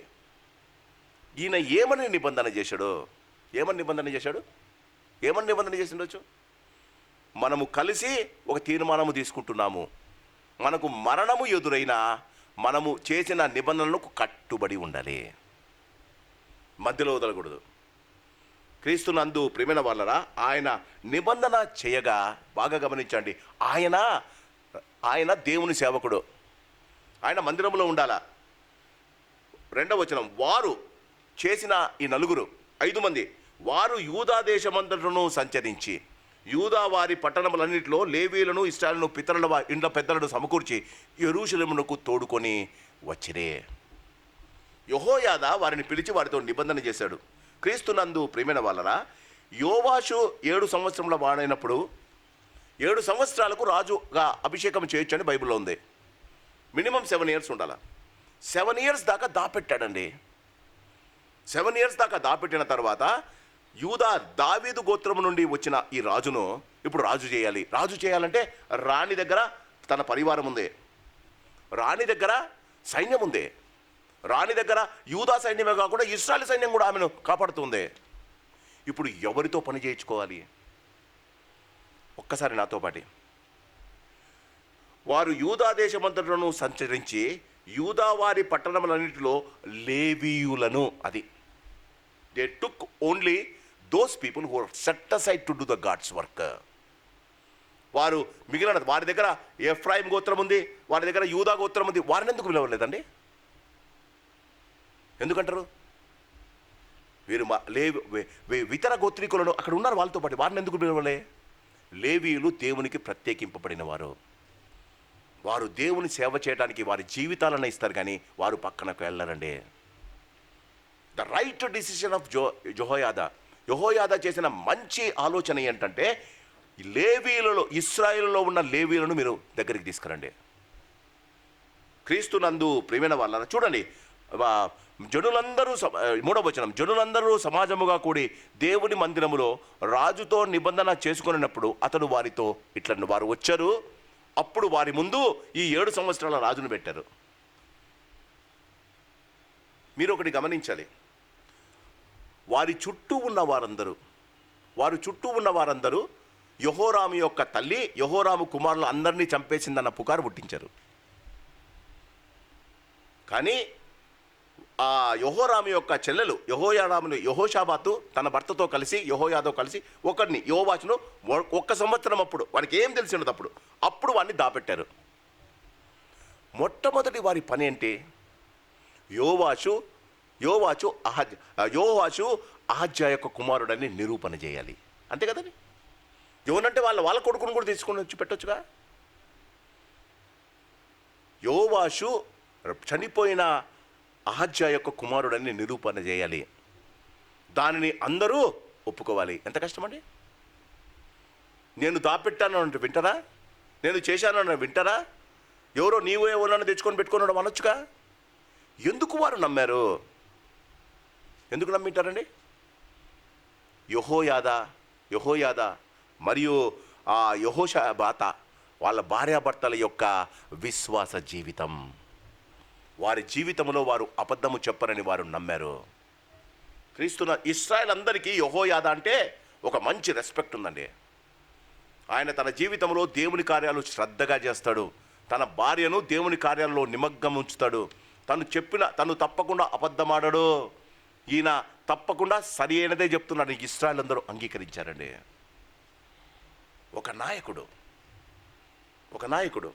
ఈయన ఏమని నిబంధన చేశాడు? ఏమని నిబంధన చేసిండొచ్చు? మనము కలిసి ఒక తీర్మానము తీసుకుంటున్నాము. మనకు మరణము ఎదురైనా మనము చేసిన నిబంధనలకు కట్టుబడి ఉండాలి, మధ్యలో వదలకూడదు. క్రీస్తునందు ప్రియమైన వాళ్ళరా ఆయన నిబంధన చేయగా, బాగా గమనించండి, ఆయన దేవుని సేవకుడు, ఆయన మందిరంలో ఉండాలా. 2వ వచనం వారు చేసిన ఈ నలుగురు 5 మంది వారు యూదా దేశమంతటను సంచరించి యూదా వారి పట్టణములన్నింటిలో లేవీలను ఇశ్రాయేలును పితరుల ఇండ్ల పెద్దలను సమకూర్చి యెరూషలేమునకు తోడుకొని వచ్చిరే. యెహోయాదా వారిని పిలిచి వారితో నిబంధన చేశాడు. క్రీస్తునందు ప్రియమైన వాళ్ళరా యోవాషు 7 సంవత్సరముల వాడైనప్పుడు 7 సంవత్సరాలకు రాజుగా అభిషేకం చేయొచ్చు అని బైబిల్లో ఉంది. మినిమం 7 ఇయర్స్ ఉండాలి. 7 ఇయర్స్ దాకా దాపెట్టాడండి. 7 ఇయర్స్ దాకా దాపెట్టిన తర్వాత దావీదు గోత్రము నుండి వచ్చిన ఈ రాజును ఇప్పుడు రాజు చేయాలి. రాజు చేయాలంటే రాణి దగ్గర తన పరివారం ఉంది, రాణి దగ్గర సైన్యం ఉంది, రాణి దగ్గర యూదా సైన్యమే కాకుండా ఇశ్రాయేలు సైన్యం కూడా ఆమెను కాపాడుతుంది. ఇప్పుడు ఎవరితో పని చేయించుకోవాలి? ఒక్కసారి నాతో పాటి వారు యూదా దేశమంతటను సంచరించి యూదా వారి పట్టణములన్నింటిలో లేవీయులను, అది they took only those people who are set aside to do the God's work. వారు మిగిలిన వారి దగ్గర ఎఫ్రాయిం గోత్రం ఉంది, వారి దగ్గర యూదా గోత్రం ఉంది, వారిని ఎందుకు పిలవలేదండి? ఎందుకంటారు? వీరు ఇతర గోత్రికులను అక్కడ ఉన్నారు వాళ్ళతో పాటు, వారిని ఎందుకు పిలవలే? లేవీయులు దేవునికి ప్రత్యేకింపబడిన వారు, వారు దేవుని సేవ చేయడానికి వారి జీవితాలను ఇస్తారు, కానీ వారు పక్కనకు వెళ్ళరండి. ద రైట్ డిసిషన్ ఆఫ్ యెహోయాదా చేసిన మంచి ఆలోచన ఏంటంటే లేవీయులలో, ఇశ్రాయేలులో ఉన్న లేవీయులను మీరు దగ్గరికి తీసుకురండి. క్రీస్తునందు ప్రియమైన వాళ్ళ చూడండి, జనులందరూ 3వ వచనం జనులందరూ సమాజముగా కూడి దేవుని మందిరములో రాజుతో నిబంధన చేసుకున్నప్పుడు అతడు వారితో ఇట్లా వారు వచ్చారు. అప్పుడు వారి ముందు ఈ 7 సంవత్సరాల రాజును పెట్టారు. మీరు ఒకటి గమనించాలి, వారి చుట్టూ ఉన్న వారందరూ యెహోరాము యొక్క తల్లి, యెహోరాము కుమారులు అందరినీ చంపేసిందన్న పుకారు పుట్టించారు. కానీ ఆ యెహోరాము యొక్క చెల్లెలు యెహోషాబాతు తన భర్తతో కలిసి యెహోయాదో కలిసి ఒకరిని యోవాషును 1 సంవత్సరం అప్పుడు వారికి ఏం తెలిసి ఉండదు, అప్పుడు వాడిని దాపెట్టారు. మొట్టమొదటి వారి పని ఏంటి? యోవాషు అహజ్యా యొక్క కుమారుడని నిరూపణ చేయాలి, అంతే కదండి. ఎవరంటే వాళ్ళ కొడుకును కూడా తీసుకొని వచ్చి పెట్టొచ్చుగా. యోవాషు చనిపోయిన అహజ్యా యొక్క కుమారుడని నిరూపణ చేయాలి. దానిని అందరూ ఒప్పుకోవాలి. ఎంత కష్టమండి? నేను దాపెట్టాను అంటే వింటారా? నేను చేశాను అని వింటారా? ఎవరో నీవో ఎవరన్నా తెచ్చుకొని పెట్టుకున్నాడు అనొచ్చుగా. ఎందుకు వారు నమ్మారు? ఎందుకు నమ్మింటారండి? యెహోయాదా మరియు ఆ యెహోషాబాత వాళ్ళ భార్యాభర్తల యొక్క విశ్వాస జీవితం, వారి జీవితంలో వారు అబద్ధము చెప్పరని వారు నమ్మారు. ఇశ్రాయేల్ అందరికీ యెహోయాదా అంటే ఒక మంచి రెస్పెక్ట్ ఉందండి. ఆయన తన జీవితంలో దేవుని కార్యాలు శ్రద్ధగా చేస్తాడు, తన భార్యను దేవుని కార్యాలలో నిమగ్నం ఉంచుతాడు, తను తప్పకుండా అబద్ధమాడడు, ఈయన తప్పకుండా సరి అయినదే చెప్తున్నాడు. ఇశ్రాయేల్ అందరూ అంగీకరించారండి. ఒక నాయకుడు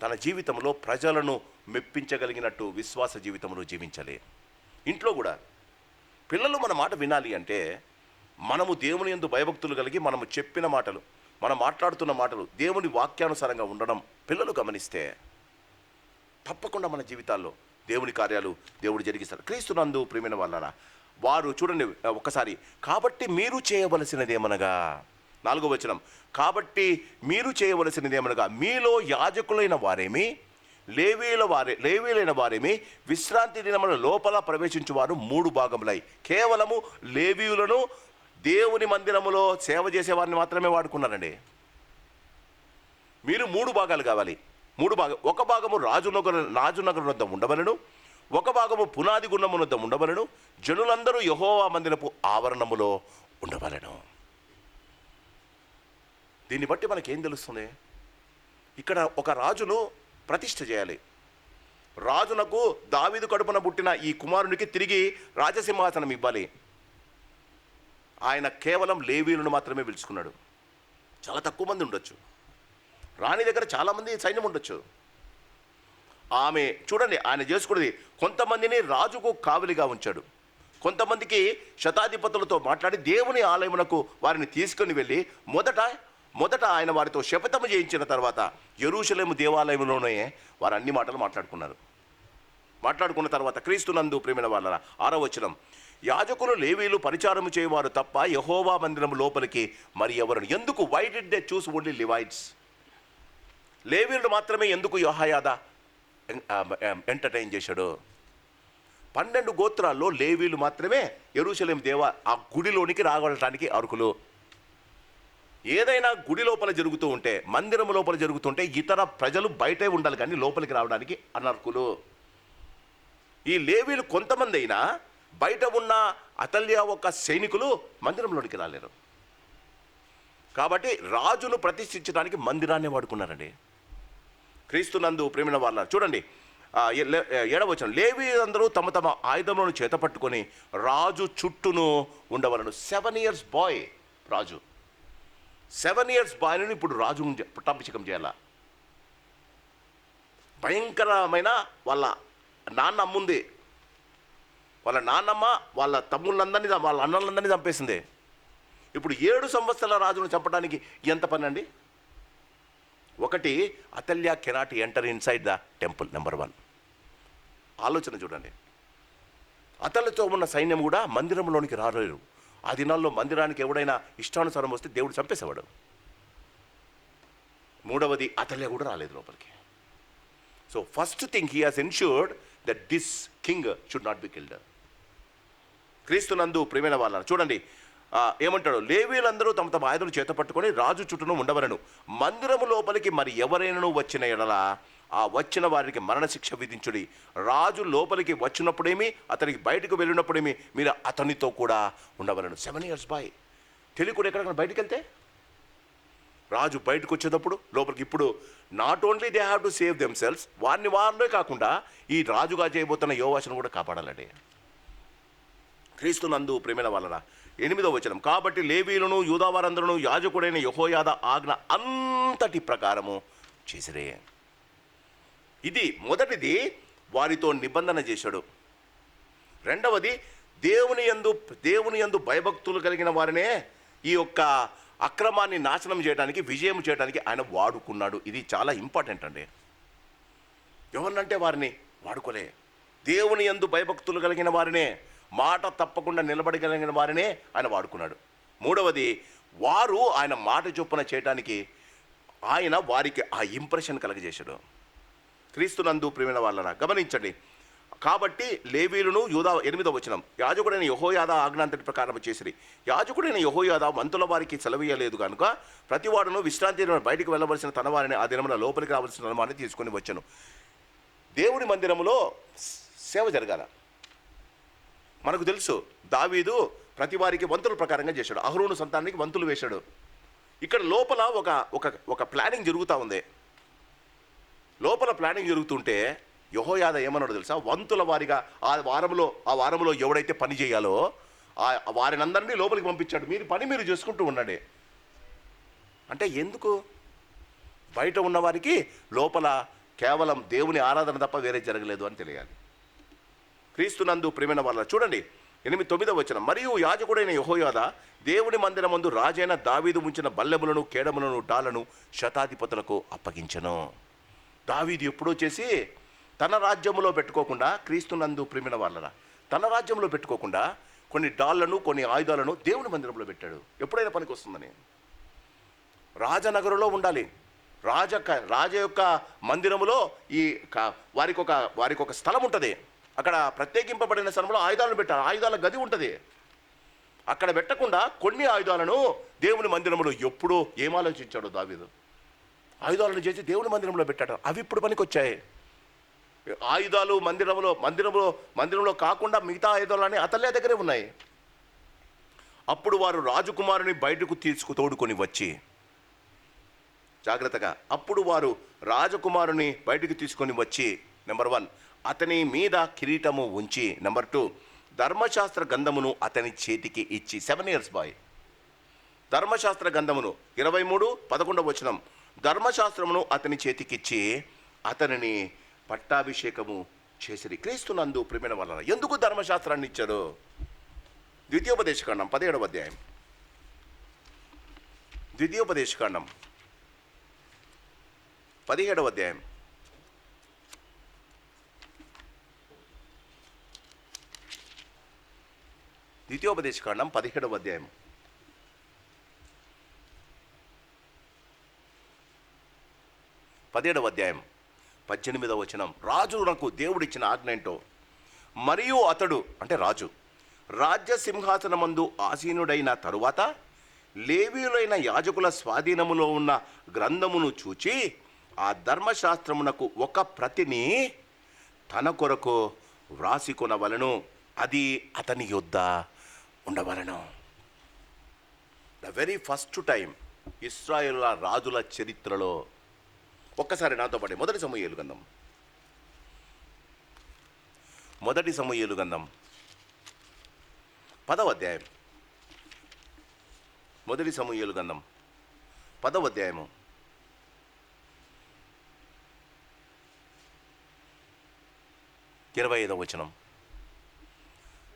తన జీవితంలో ప్రజలను మెప్పించగలిగినట్టు విశ్వాస జీవితంలో జీవించాలి. ఇంట్లో కూడా పిల్లలు మన మాట వినాలి అంటే మనము దేవుని యందు భయభక్తులు కలిగి మనము చెప్పిన మాటలు, మనం మాట్లాడుతున్న మాటలు దేవుని వాక్యానుసారంగా ఉండడం పిల్లలు గమనిస్తే తప్పకుండా మన జీవితాల్లో దేవుని కార్యాలు దేవుడు జరిగిస్తారు. క్రీస్తునందు ప్రియమైన వాళ్ళారా, వారు చూడండి ఒక్కసారి, కాబట్టి మీరు చేయవలసినదేమనగా, 4వ వచనం, కాబట్టి మీరు చేయవలసినదేమనగా మీలో యాజకులైన వారేమి లేవీలైన వారేమి విశ్రాంతి దినముల లోపల ప్రవేశించువారు 3 భాగములై, కేవలము లేవీయులను దేవుని మందిరములో సేవ చేసేవారిని మాత్రమే వాడుకున్నారండి. మీరు 3 భాగాలు కావాలి. 3 భాగం, ఒక భాగము రాజునగరు వద్ద ఉండవలను, ఒక భాగము పునాది గుండము వద్ద ఉండవలను, జనులందరూ యెహోవా మందిరపు ఆవరణములో ఉండవలను. దీన్ని బట్టి మనకేం తెలుస్తుంది? ఇక్కడ ఒక రాజును ప్రతిష్ఠ చేయాలి. రాజునకు దావీదు కడుపున పుట్టిన ఈ కుమారునికి తిరిగి రాజసింహాసనం ఇవ్వాలి. ఆయన కేవలం లేవీయులను మాత్రమే పిలుచుకున్నాడు. చాలా తక్కువ మంది ఉండొచ్చు, రాణి దగ్గర చాలామంది సైన్యం ఉండొచ్చు. ఆమె చూడండి, ఆయన చేసుకున్నది కొంతమందిని రాజుకు కావలిగా ఉంచాడు, కొంతమందికి శతాధిపతులతో మాట్లాడి దేవుని ఆలయమునకు వారిని తీసుకొని వెళ్ళి మొదట ఆయన వారితో శపథము చేయించిన తర్వాత యెరూషలేము దేవాలయంలోనే వారు అన్ని మాటలు మాట్లాడుకున్న తర్వాత క్రీస్తునందు ప్రియమైన వాళ్ళ 6వ వచనం, యాజకులు లేవీలు పరిచారము చేయవారు తప్ప యెహోవా మందిరం లోపలికి మరి ఎవరు? ఎందుకు? Why did they choose only Levites? లేవీలు మాత్రమే ఎందుకు యెహోయాదా ఎంటర్టైన్ చేశాడు? 12 గోత్రాల్లో లేవీలు మాత్రమే యెరూషలేము ఆ గుడిలోనికి రావడానికి అర్హులు. ఏదైనా గుడి లోపల జరుగుతూ ఉంటే, మందిరం లోపల జరుగుతుంటే ఇతర ప్రజలు బయటే ఉండాలి కానీ లోపలికి రావడానికి అనర్హులు. ఈ లేవీలు కొంతమంది అయినా బయట ఉన్న అతల్య ఒక సైనికులు మందిరంలోనికి రాలేరు. కాబట్టి రాజును ప్రతిష్ఠించడానికి మందిరాన్ని వాడుకున్నారండి. క్రీస్తునందు ప్రేమిన వాళ్ళ చూడండి, 7వ వచనం, లేవీయులందరూ తమ తమ ఆయుధములను చేతపట్టుకొని రాజు చుట్టూను ఉండవలను. 7 years బాయ్ రాజు, 7 years బాయ్ని ఇప్పుడు రాజు పట్టాభిషేకం చేయాల. భయంకరమైన వాళ్ళ నాన్నమ్మ ఉంది, వాళ్ళ నాన్నమ్మ వాళ్ళ తమ్ముళ్ళందరినీ వాళ్ళ అన్నలందరినీ చంపేసింది. ఇప్పుడు 7 సంవత్సరాల రాజును చంపడానికి ఎంత పని అండి? ఒకటి, Athaliah cannot enter inside the temple. Number 1 ఆలోచన చూడండి. అతల్యతో ఉన్న సైన్యం కూడా మందిరంలోనికి రాలేరు. ఆ దినాల్లో మందిరానికి ఎవడైనా ఇష్టానుసారం వస్తే దేవుడు చంపేసేవాడు. 3వది, అతల్య కూడా రాలేదు లోపలికి. So first thing he has ensured that this king should not be killed. క్రీస్తునందు ప్రియమైన వాళ్ళ చూడండి, ఏమంటాడు? లేవీలందరూ తమ తమ ఆయుధాలు చేత పట్టుకొని రాజు చుట్టూను ఉండవలను. మందిరము లోపలికి మరి ఎవరైనా వచ్చిన ఎడల ఆ వచ్చిన వారికి మరణశిక్ష విధించుడి. రాజు లోపలికి వచ్చినప్పుడేమి, అతనికి బయటకు వెళ్ళినప్పుడేమి మీరు అతనితో కూడా ఉండవలను. 7 years బాయ్ తెలియకుండా ఎక్కడికైనా బయటకు వెళ్తే రాజు బయటకు వచ్చేటప్పుడు లోపలికి, ఇప్పుడు not only they have to save themselves, వారినే కాకుండా ఈ రాజుగా చేయబోతున్న యోవాషును కూడా కాపాడాలండి. క్రీస్తునందు ప్రేమైన వాళ్ళరా 8వ వచనం, కాబట్టి లేవీయులను యూదావారందరూ యాజకుడైన యెహోయాదా ఆజ్ఞ అంతటి ప్రకారము చేసిరే. ఇది మొదటిది, వారితో నిబంధన చేశాడు. రెండవది, దేవుని యందు భయభక్తులు కలిగిన వారినే ఈ యొక్క అక్రమాన్ని నాశనం చేయడానికి, విజయం చేయడానికి ఆయన వాడుకున్నాడు. ఇది చాలా ఇంపార్టెంట్ అండి. ఎవరినంటే వారిని వాడుకోలే, దేవుని యందు భయభక్తులు కలిగిన వారినే, మాట తప్పకుండా నిలబడగలిగిన వారినే ఆయన వాడుకున్నాడు. 3వది, వారు ఆయన మాట చొప్పున చేయడానికి ఆయన వారికి ఆ ఇంప్రెషన్ కలగజేశాడు. క్రీస్తునందు ప్రియమైన వాళ్ళరా గమనించండి. కాబట్టి లేవీయులను 8వ వచనం, యాజకుడైన యెహోయాదా ఆజ్ఞ అంతటి ప్రకారం చేసిరి. యాజకుడైన యెహోయాదా వంతుల వారికి సెలవీయలేదు కనుక ప్రతివాడును విశ్రాంతి బయటికి వెళ్ళవలసిన తన వారిని ఆ దినమున లోపలికి రావాల్సిన తన వారిని తీసుకొని వచ్చాను. దేవుడి మందిరంలో సేవ జరగాల. మనకు తెలుసు, దావీదు ప్రతి వారికి వంతుల ప్రకారంగా చేశాడు. అహరోను సంతానానికి వంతులు వేశాడు. ఇక్కడ లోపల ఒక ప్లానింగ్ జరుగుతూ ఉంది. లోపల ప్లానింగ్ జరుగుతుంటే యెహోయాదా ఏమన్నాడు తెలుసా? వంతుల వారిగా ఆ వారంలో ఎవడైతే పని చేయాలో వారినందరినీ లోపలికి పంపించాడు. మీరు చేసుకుంటూ ఉండండి అంటే ఎందుకు? బయట ఉన్నవారికి లోపల కేవలం దేవుని ఆరాధన తప్ప వేరే జరగలేదు అని తెలియాలి. క్రీస్తునందు ప్రియమైన వాళ్ళ చూడండి, 9వ వచనం, మరియు యాజకుడైన యెహోయాదా దేవుని మందిరమందు రాజైన దావీదు ఉంచిన బల్లెములను కేడములను డాలను శతాధిపతులకు అప్పగించెను. దావీదు ఎప్పుడో చేసి తన రాజ్యంలో పెట్టుకోకుండా, క్రీస్తునందు ప్రియమైన వాళ్ళరా, తన రాజ్యంలో పెట్టుకోకుండా కొన్ని డాళ్లను కొన్ని ఆయుధాలను దేవుని మందిరంలో పెట్టాడు. ఎప్పుడైనా పనికి వస్తుందని. రాజనగరులో ఉండాలి. రాజ యొక్క మందిరములో వారికి ఒక స్థలం ఉంటుంది. అక్కడ ప్రత్యేకింపబడిన స్థలంలో ఆయుధాలను పెట్టారు. ఆయుధాల గది ఉంటుంది. అక్కడ పెట్టకుండా కొన్ని ఆయుధాలను దేవుని మందిరంలో ఎప్పుడో ఏం ఆలోచించాడు దావీదు? ఆయుధాలను చేసి దేవుని మందిరంలో పెట్టాడు. అవి ఇప్పుడు పనికి వచ్చాయి. ఆయుధాలు మందిరంలో కాకుండా మిగతా ఆయుధాలన్నీ అతల్లే దగ్గరే ఉన్నాయి. అప్పుడు వారు రాజకుమారుని బయటకు తోడుకొని వచ్చి, జాగ్రత్తగా, అప్పుడు వారు రాజకుమారుని బయటకు తీసుకొని వచ్చి, నెంబర్ 1 అతని మీద కిరీటము ఉంచి, నెంబర్ 2 ధర్మశాస్త్ర గ్రంథమును అతని చేతికి ఇచ్చి, 7 years బాయ్, ధర్మశాస్త్ర గ్రంథమును 23:11 వచనం, ధర్మశాస్త్రమును అతని చేతికిచ్చి అతనిని పట్టాభిషేకము చేసిరి. క్రీస్తునందు ప్రియమైన వాళ్ళ ఎందుకు ధర్మశాస్త్రాన్ని ఇచ్చాడు? ద్వితీయోపదేశకాండం 17వ అధ్యాయం, ద్వితీయోపదేశకాండం 17వ అధ్యాయం, ద్వితీయోపదేశకాండం 17వ అధ్యాయం 18వ వచనం, రాజునకు దేవుడిచ్చిన ఆజ్ఞ ఏంటో, మరియు అతడు అంటే రాజు రాజ్య సింహాసనమందు ఆసీనుడైన తరువాత లేవీయులైన యాజకుల స్వాధీనములో ఉన్న గ్రంథమును చూచి ఆ ధర్మశాస్త్రమునకు ఒక ప్రతిని తన కొరకు వ్రాసికొనవలెను, అది అతని యొద్ద ఉండవలెను. ద వెరీ ఫస్ట్ టైం ఇశ్రాయేలు రాజుల చరిత్రలో, ఒక్కసారి నాతో పాటు మొదటి సమూయేలు గ్రంథం 10వ అధ్యాయం, మొదటి సమూయేలు గ్రంథం 10వ అధ్యాయము 25వ వచనం,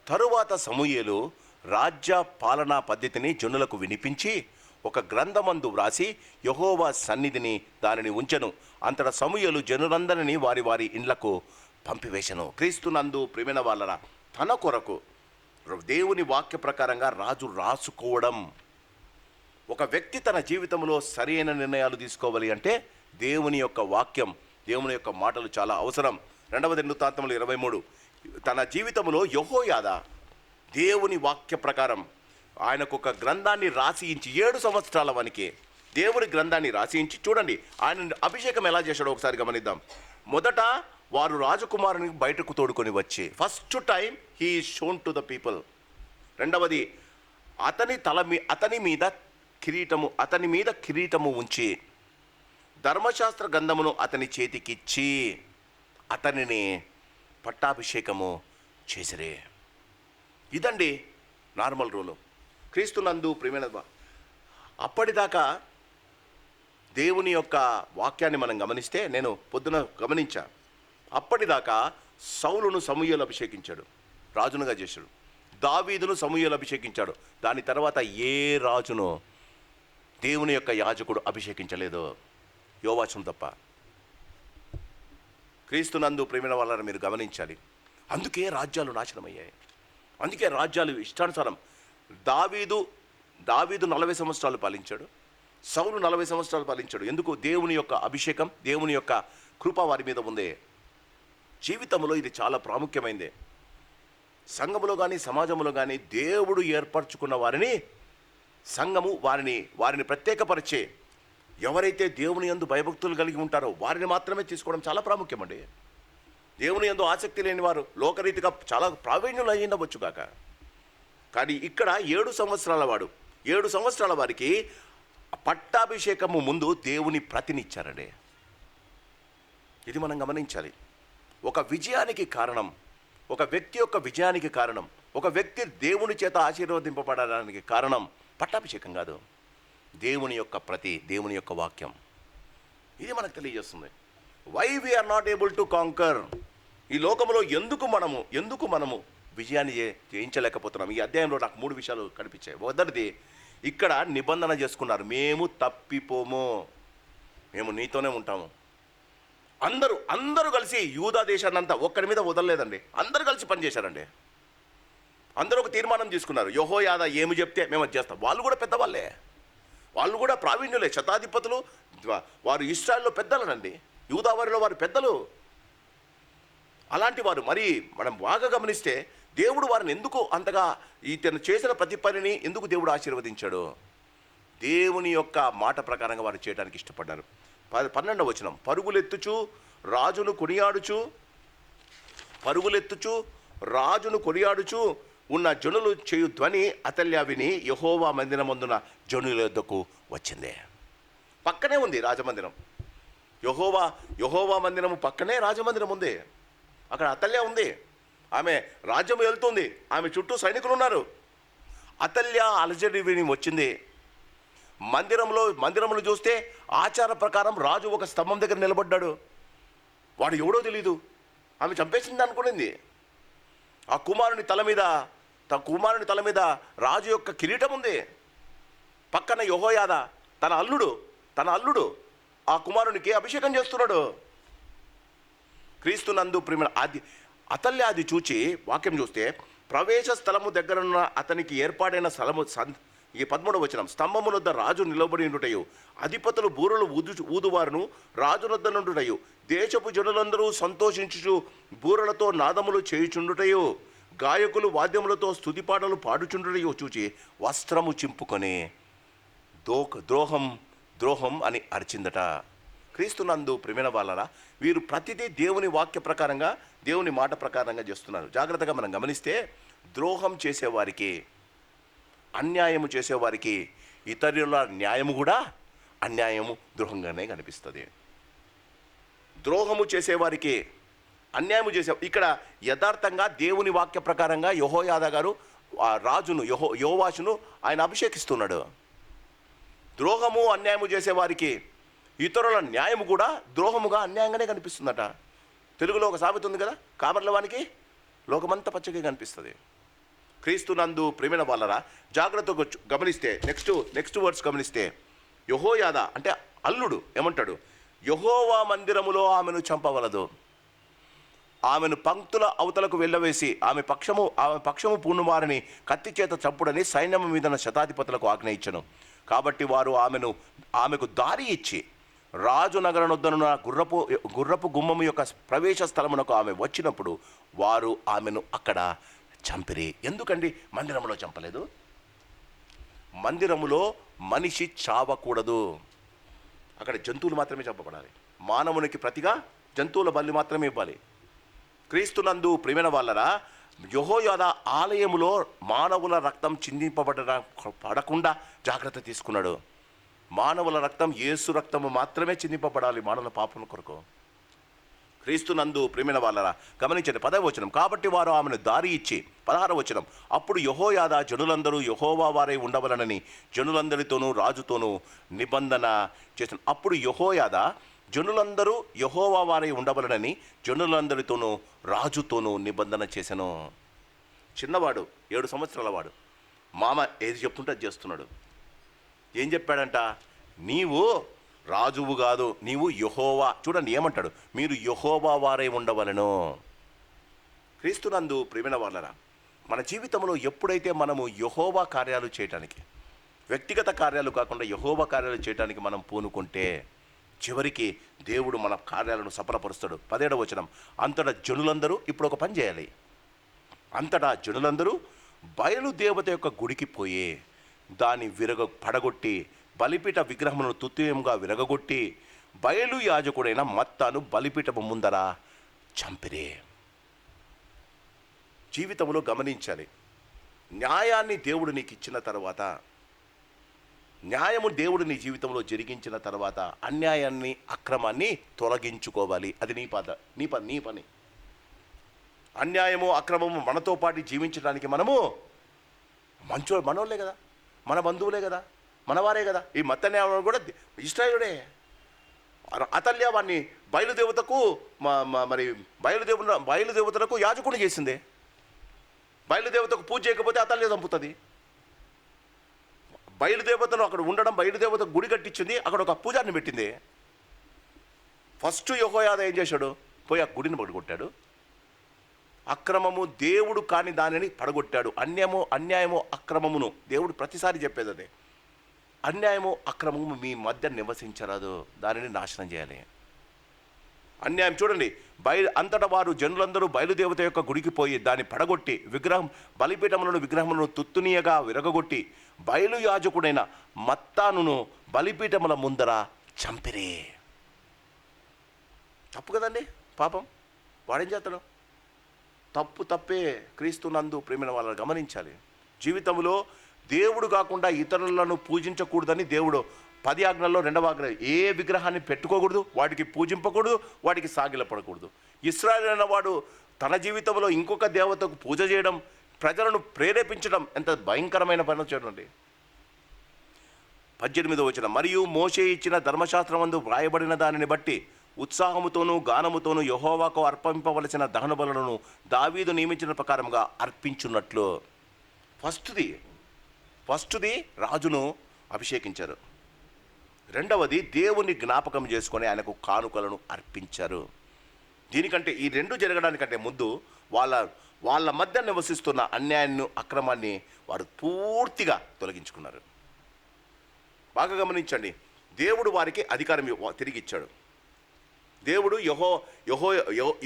తరువాత సమూయేలు రాజ్య పాలనా పద్ధతిని జనులకు వినిపించి ఒక గ్రంథమందు వ్రాసి యెహోవా సన్నిధిని దానిని ఉంచెను. అంతటా సమూయేలు జనులందరినీ వారి వారి ఇండ్లకు పంపివేశను. క్రీస్తునందు ప్రియమైన వాళ్ళరా, తన కొరకు దేవుని వాక్య ప్రకారంగా రాజు రాసుకోవడం. ఒక వ్యక్తి తన జీవితంలో సరైన నిర్ణయాలు తీసుకోవాలి అంటే దేవుని యొక్క వాక్యం, దేవుని యొక్క మాటలు చాలా అవసరం. 2వ దినవృత్తాంతములు 23, తన జీవితంలో యెహోయాదా దేవుని వాక్య ప్రకారం ఆయనకు ఒక గ్రంథాన్ని రాసియించి 7 సంవత్సరాల వనికి దేవుని గ్రంథాన్ని రాసియించి, చూడండి ఆయన అభిషేకం ఎలా చేశాడో ఒకసారి గమనిద్దాం. మొదట వారు రాజకుమారుని బయటకు తోడుకొని వచ్చి, first time he is shown to the people. రెండవది అతని మీద కిరీటము ఉంచి ధర్మశాస్త్ర గ్రంథమును అతని చేతికిచ్చి అతనిని పట్టాభిషేకము చేసిరే. ఇదండి నార్మల్ రూలు. క్రీస్తునందు ప్రియమైన, అప్పటిదాకా దేవుని యొక్క వాక్యాన్ని మనం గమనిస్తే, నేను పొద్దున గమనించా, అప్పటిదాకా సౌలును సమూయేలు అభిషేకించాడు, రాజునుగా చేశాడు. దావీదును సమూయేలు అభిషేకించాడు. దాని తర్వాత ఏ రాజును దేవుని యొక్క యాజకుడు అభిషేకించలేదు, యోవాషును తప్ప. క్రీస్తునందు ప్రియమైన వాళ్ళని మీరు గమనించాలి. అందుకే రాజ్యాలు నాశనమయ్యాయి. అందుకే రాజ్యాలు ఇష్టానుసారం. దావీదు 40 సంవత్సరాలు పాలించాడు, సౌలు 40 సంవత్సరాలు పాలించాడు. ఎందుకు? దేవుని యొక్క అభిషేకం, దేవుని యొక్క కృప వారి మీద ఉంది. జీవితంలో ఇది చాలా ప్రాముఖ్యమైనది. సంఘములో కానీ సమాజంలో కానీ దేవుడు ఏర్పరచుకున్న వారిని, సంఘము వారిని ప్రత్యేకపరిచే, ఎవరైతే దేవుని యందు భయభక్తులు కలిగి ఉంటారో వారిని మాత్రమే తీసుకోవడం చాలా ప్రాముఖ్యమండి. దేవుని యందు ఆసక్తి లేని వారు లోకరీతిగా చాలా ప్రావీణ్యులు అయ్యిండవచ్చు కాక, కానీ ఇక్కడ 7 సంవత్సరాల వారికి పట్టాభిషేకము ముందు దేవుని ప్రతినిచ్చారండి. ఇది మనం గమనించాలి. ఒక విజయానికి కారణం, ఒక వ్యక్తి యొక్క విజయానికి కారణం, ఒక వ్యక్తి దేవుని చేత ఆశీర్వదింపబడడానికి కారణం పట్టాభిషేకం కాదు, దేవుని యొక్క దేవుని యొక్క వాక్యం. ఇది మనకు తెలియజేస్తుంది. Why we are not able to conquer. ఈ లోకంలో ఎందుకు మనము విజయాన్ని జయించలేకపోతున్నాం. ఈ అధ్యాయంలో నాకు 3 విషయాలు కనిపించాయి. మొదటిది, ఇక్కడ నిబంధన చేసుకున్నారు, మేము తప్పిపోము, మేము నీతోనే ఉంటాము. అందరూ కలిసి యూదా దేశాన్ని అంతా ఒక్కడి మీద వదలలేదండి, అందరూ కలిసి పనిచేశారండి. అందరూ ఒక తీర్మానం తీసుకున్నారు, యెహోయాదా ఏమి చెప్తే మేము అది చేస్తాం. వాళ్ళు కూడా పెద్దవాళ్ళే, వాళ్ళు కూడా ప్రావీణ్యులే, శతాధిపతులు, వారు ఇశ్రాయేలులో పెద్దలనండి, యూదా వారిలో వారు పెద్దలు. అలాంటి వారు మరి మనం బాగా గమనిస్తే దేవుడు వారిని ఎందుకు అంతగా ఇతను చేసిన ప్రతి పనిని ఎందుకు దేవుడు ఆశీర్వదించాడు? దేవుని యొక్క మాట ప్రకారంగా వారు చేయడానికి ఇష్టపడ్డారు. 12వ వచనం, పరుగులెత్తుచు రాజును కొనియాడుచు ఉన్న జనులు చేయు ధ్వని అతల్యా విని యెహోవా మందిరమందున జనుల యొద్దకు వచ్చిందే. పక్కనే ఉంది రాజమందిరం, యెహోవా మందిరము పక్కనే రాజమందిరం ఉంది. అక్కడ అతల్యా ఉంది, ఆమె రాజ్యం వెళ్తుంది, ఆమె చుట్టూ సైనికులు ఉన్నారు. అతల్యా అలజడి విని వచ్చింది. మందిరంలో చూస్తే ఆచార ప్రకారం రాజు ఒక స్తంభం దగ్గర నిలబడ్డాడు. వాడు ఎవడో తెలీదు, ఆమె చంపేసింది అనుకునింది. ఆ కుమారుని తల మీద రాజు యొక్క కిరీటం ఉంది. పక్కన యెహోయాదా తన అల్లుడు ఆ కుమారునికి అభిషేకం చేస్తున్నాడు. క్రీస్తునందు ప్రేమ అతల్య అది చూచి వాక్యం చూస్తే, ప్రవేశ స్థలము దగ్గరున్న అతనికి ఏర్పాటైన స్థలము ఈ 13వ వచనం, స్తంభమునొద్ద రాజు నిలబడి ఉండుటయు, అధిపతులు బూరలు ఊదువారును రాజునొద్ద నుండుటయు, దేశపు జనులందరూ సంతోషించుచు బూరలతో నాదములు చేయుచుండుటయు, గాయకులు వాద్యములతో స్తుతిపాటలు పాడుచుండుటయు చూచి వస్త్రము చింపుకొని ద్రోహం అని అరిచిందట. క్రీస్తునందు ప్రేమైన వాళ్ళరా, వీరు ప్రతిదీ దేవుని వాక్య ప్రకారంగా, దేవుని మాట ప్రకారంగా చేస్తున్నారు. జాగ్రత్తగా మనం గమనిస్తే, ద్రోహం చేసేవారికి, అన్యాయము చేసేవారికి ఇతరుల న్యాయము కూడా అన్యాయము ద్రోహంగానే కనిపిస్తుంది. ద్రోహము చేసేవారికి, అన్యాయము ఇక్కడ యథార్థంగా దేవుని వాక్య ప్రకారంగా యెహోయాదా గారు ఆ రాజును యోవాషును ఆయన అభిషేకిస్తున్నాడు. ద్రోహము అన్యాయము చేసేవారికి ఇతరుల న్యాయము కూడా ద్రోహముగా అన్యాయంగానే కనిపిస్తుందట. తెలుగులో ఒక సామెత ఉంది కదా, కాపర్ల వానికి లోకమంతా పచ్చగా కనిపిస్తుంది. క్రీస్తునందు ప్రేమైన వాళ్ళరా, జాగ్రత్తగా గమనిస్తే నెక్స్ట్ వర్డ్స్ గమనిస్తే, యెహోయాదా అంటే అల్లుడు ఏమంటాడు, యెహోవా మందిరములో ఆమెను చంపవలదు, ఆమెను పంక్తుల అవతలకు వెళ్ళవేసి ఆమె పక్షము పూర్ణవారిని కత్తి చేత చంపుడని సైన్యము మీద శతాధిపతులకు ఆజ్ఞ ఇచ్చను. కాబట్టి వారు ఆమెకు దారి ఇచ్చి రాజు నగరనొద్దనున్న గుర్రపు గుమ్మము యొక్క ప్రవేశ స్థలమునకు ఆమె వచ్చినప్పుడు వారు ఆమెను అక్కడ చంపిరి. ఎందుకండి మందిరంలో చంపలేదు? మందిరములో మనిషి చావకూడదు, అక్కడ జంతువులు మాత్రమే చంపబడాలి. మానవునికి ప్రతిగా జంతువుల బలి మాత్రమే ఇవ్వాలి. క్రీస్తునందు ప్రేమైన వాళ్ళరా, యెహోయాదా ఆలయములో మానవుల రక్తం పడకుండా జాగ్రత్త తీసుకున్నాడు. మానవుల రక్తం యేసు రక్తము మాత్రమే చిందింపబడాలి మానవుల పాపం కొరకు. క్రీస్తునందు ప్రేమైన వాళ్ళరా గమనించండి 10వ వచనం, కాబట్టి వారు ఆమెను దారి ఇచ్చి 16వ వచనం, అప్పుడు యెహోయాదా జనులందరూ యెహోవా వారై ఉండవలనని జనులందరితోనూ రాజుతోనూ నిబంధన చేసిన. అప్పుడు యెహోయాదా జనులందరూ యెహోవా వారై ఉండవలనని జనులందరితోనూ రాజుతోనూ నిబంధన చేసెను. చిన్నవాడు, 7 సంవత్సరాల వాడు, మామ ఏది చెప్తుంటే అది చేస్తున్నాడు. ఏం చెప్పాడంట, నీవు రాజువు కాదు, నీవు యెహోవా. చూడండి ఏమంటాడు, మీరు యెహోవా వారై ఉండవలను. క్రీస్తునందు ప్రేమైన వాళ్ళరా, మన జీవితంలో ఎప్పుడైతే మనము యెహోవా కార్యాలు చేయటానికి, వ్యక్తిగత కార్యాలు కాకుండా యెహోవా కార్యాలు చేయటానికి మనం పూనుకుంటే చివరికి దేవుడు మన కార్యాలను సఫలపరుస్తాడు. 17వ వచనం, అంతటా జనులందరూ, ఇప్పుడు ఒక పని చేయాలి, అంతటా జనులందరూ బయలుదేవత యొక్క గుడికి పోయి దాన్ని పడగొట్టి బలిపీఠ విగ్రహములను తుత్యంగా విరగగొట్టి బయలు యాజకుడైన మత్తాను బలిపీఠము ముందర చంపిరే. జీవితంలో గమనించాలి, న్యాయాన్ని దేవుడు నీకు ఇచ్చిన తర్వాత, న్యాయము దేవుడు నీ జీవితంలో జరిగించిన తర్వాత అన్యాయాన్ని, అక్రమాన్ని తొలగించుకోవాలి. అది నీ పని. అన్యాయము, అక్రమము మనతో పాటు జీవించడానికి మనము మనోళ్ళే కదా, మన బంధువులే కదా, మనవారే కదా. ఈ మత్తన్య కూడా ఇశ్రాయేలుడే. అతల్య వాడిని బయలుదేవతకు బయలుదేవతలకు యాజకుడిని చేసిందే. బయలుదేవతకు పూజ చేయకపోతే అతల్లి చంపుతుంది. బయలుదేవతను అక్కడ ఉండడం, బయలుదేవతకు గుడి కట్టించింది, అక్కడ ఒక పూజారిని పెట్టింది. ఫస్ట్ యెహోయాదా ఏం చేశాడు? పోయి ఆ గుడిని పడగొట్టాడు. అక్రమము దేవుడు కాని దానిని పడగొట్టాడు. అన్యాయము అక్రమమును దేవుడు ప్రతిసారి చెప్పేది అదే. అన్యాయము అక్రమము మీ మధ్య నివసించరాదు, దానిని నాశనం చేయాలి. అన్యాయం చూడండి, అంతటా వారు జనులందరూ బయలుదేవత యొక్క గుడికి పోయి దాన్ని పడగొట్టి బలిపీఠములను విగ్రహములను తుత్తునీయగా విరగగొట్టి బయలు యాజకుడైన మత్తానును బలిపీఠముల ముందర చంపిరే. తప్పు కదండి, పాపం. వాడేం చేస్తాడు? తప్పే. క్రీస్తునందు ప్రేమైన వాళ్ళని గమనించాలి. జీవితంలో దేవుడు కాకుండా ఇతరులను పూజించకూడదని దేవుడు 10 ఆజ్ఞల్లో 2వ ఆజ్ఞ, ఏ విగ్రహాన్ని పెట్టుకోకూడదు, వాటికి పూజింపకూడదు, వాటికి సాగిలపడకూడదు. ఇశ్రాయేలు అన్న వాడు తన జీవితంలో ఇంకొక దేవతకు పూజ చేయడం, ప్రజలను ప్రేరేపించడం ఎంత భయంకరమైన పని చూడండి. 18వ వచనం, మరియు మోషే ఇచ్చిన ధర్మశాస్త్రమందు వ్రాయబడిన దానిని బట్టి ఉత్సాహముతోనూ గానముతోనూ యెహోవాకు అర్పింపవలసిన దహన బలులను దావీదు నియమించిన ప్రకారంగా అర్పించున్నట్లు. ఫస్ట్ది రాజును అభిషేకించారు. రెండవది దేవుని జ్ఞాపకం చేసుకొని ఆయనకు కానుకలను అర్పించారు. దీనికంటే ఈ రెండు జరగడానికంటే ముందు వాళ్ళ మధ్య నివసిస్తున్న అన్యాయాన్ని, అక్రమాన్ని వారు పూర్తిగా తొలగించుకున్నారు. బాగా గమనించండి, దేవుడు వారికి అధికారం తిరిగి ఇచ్చాడు. దేవుడు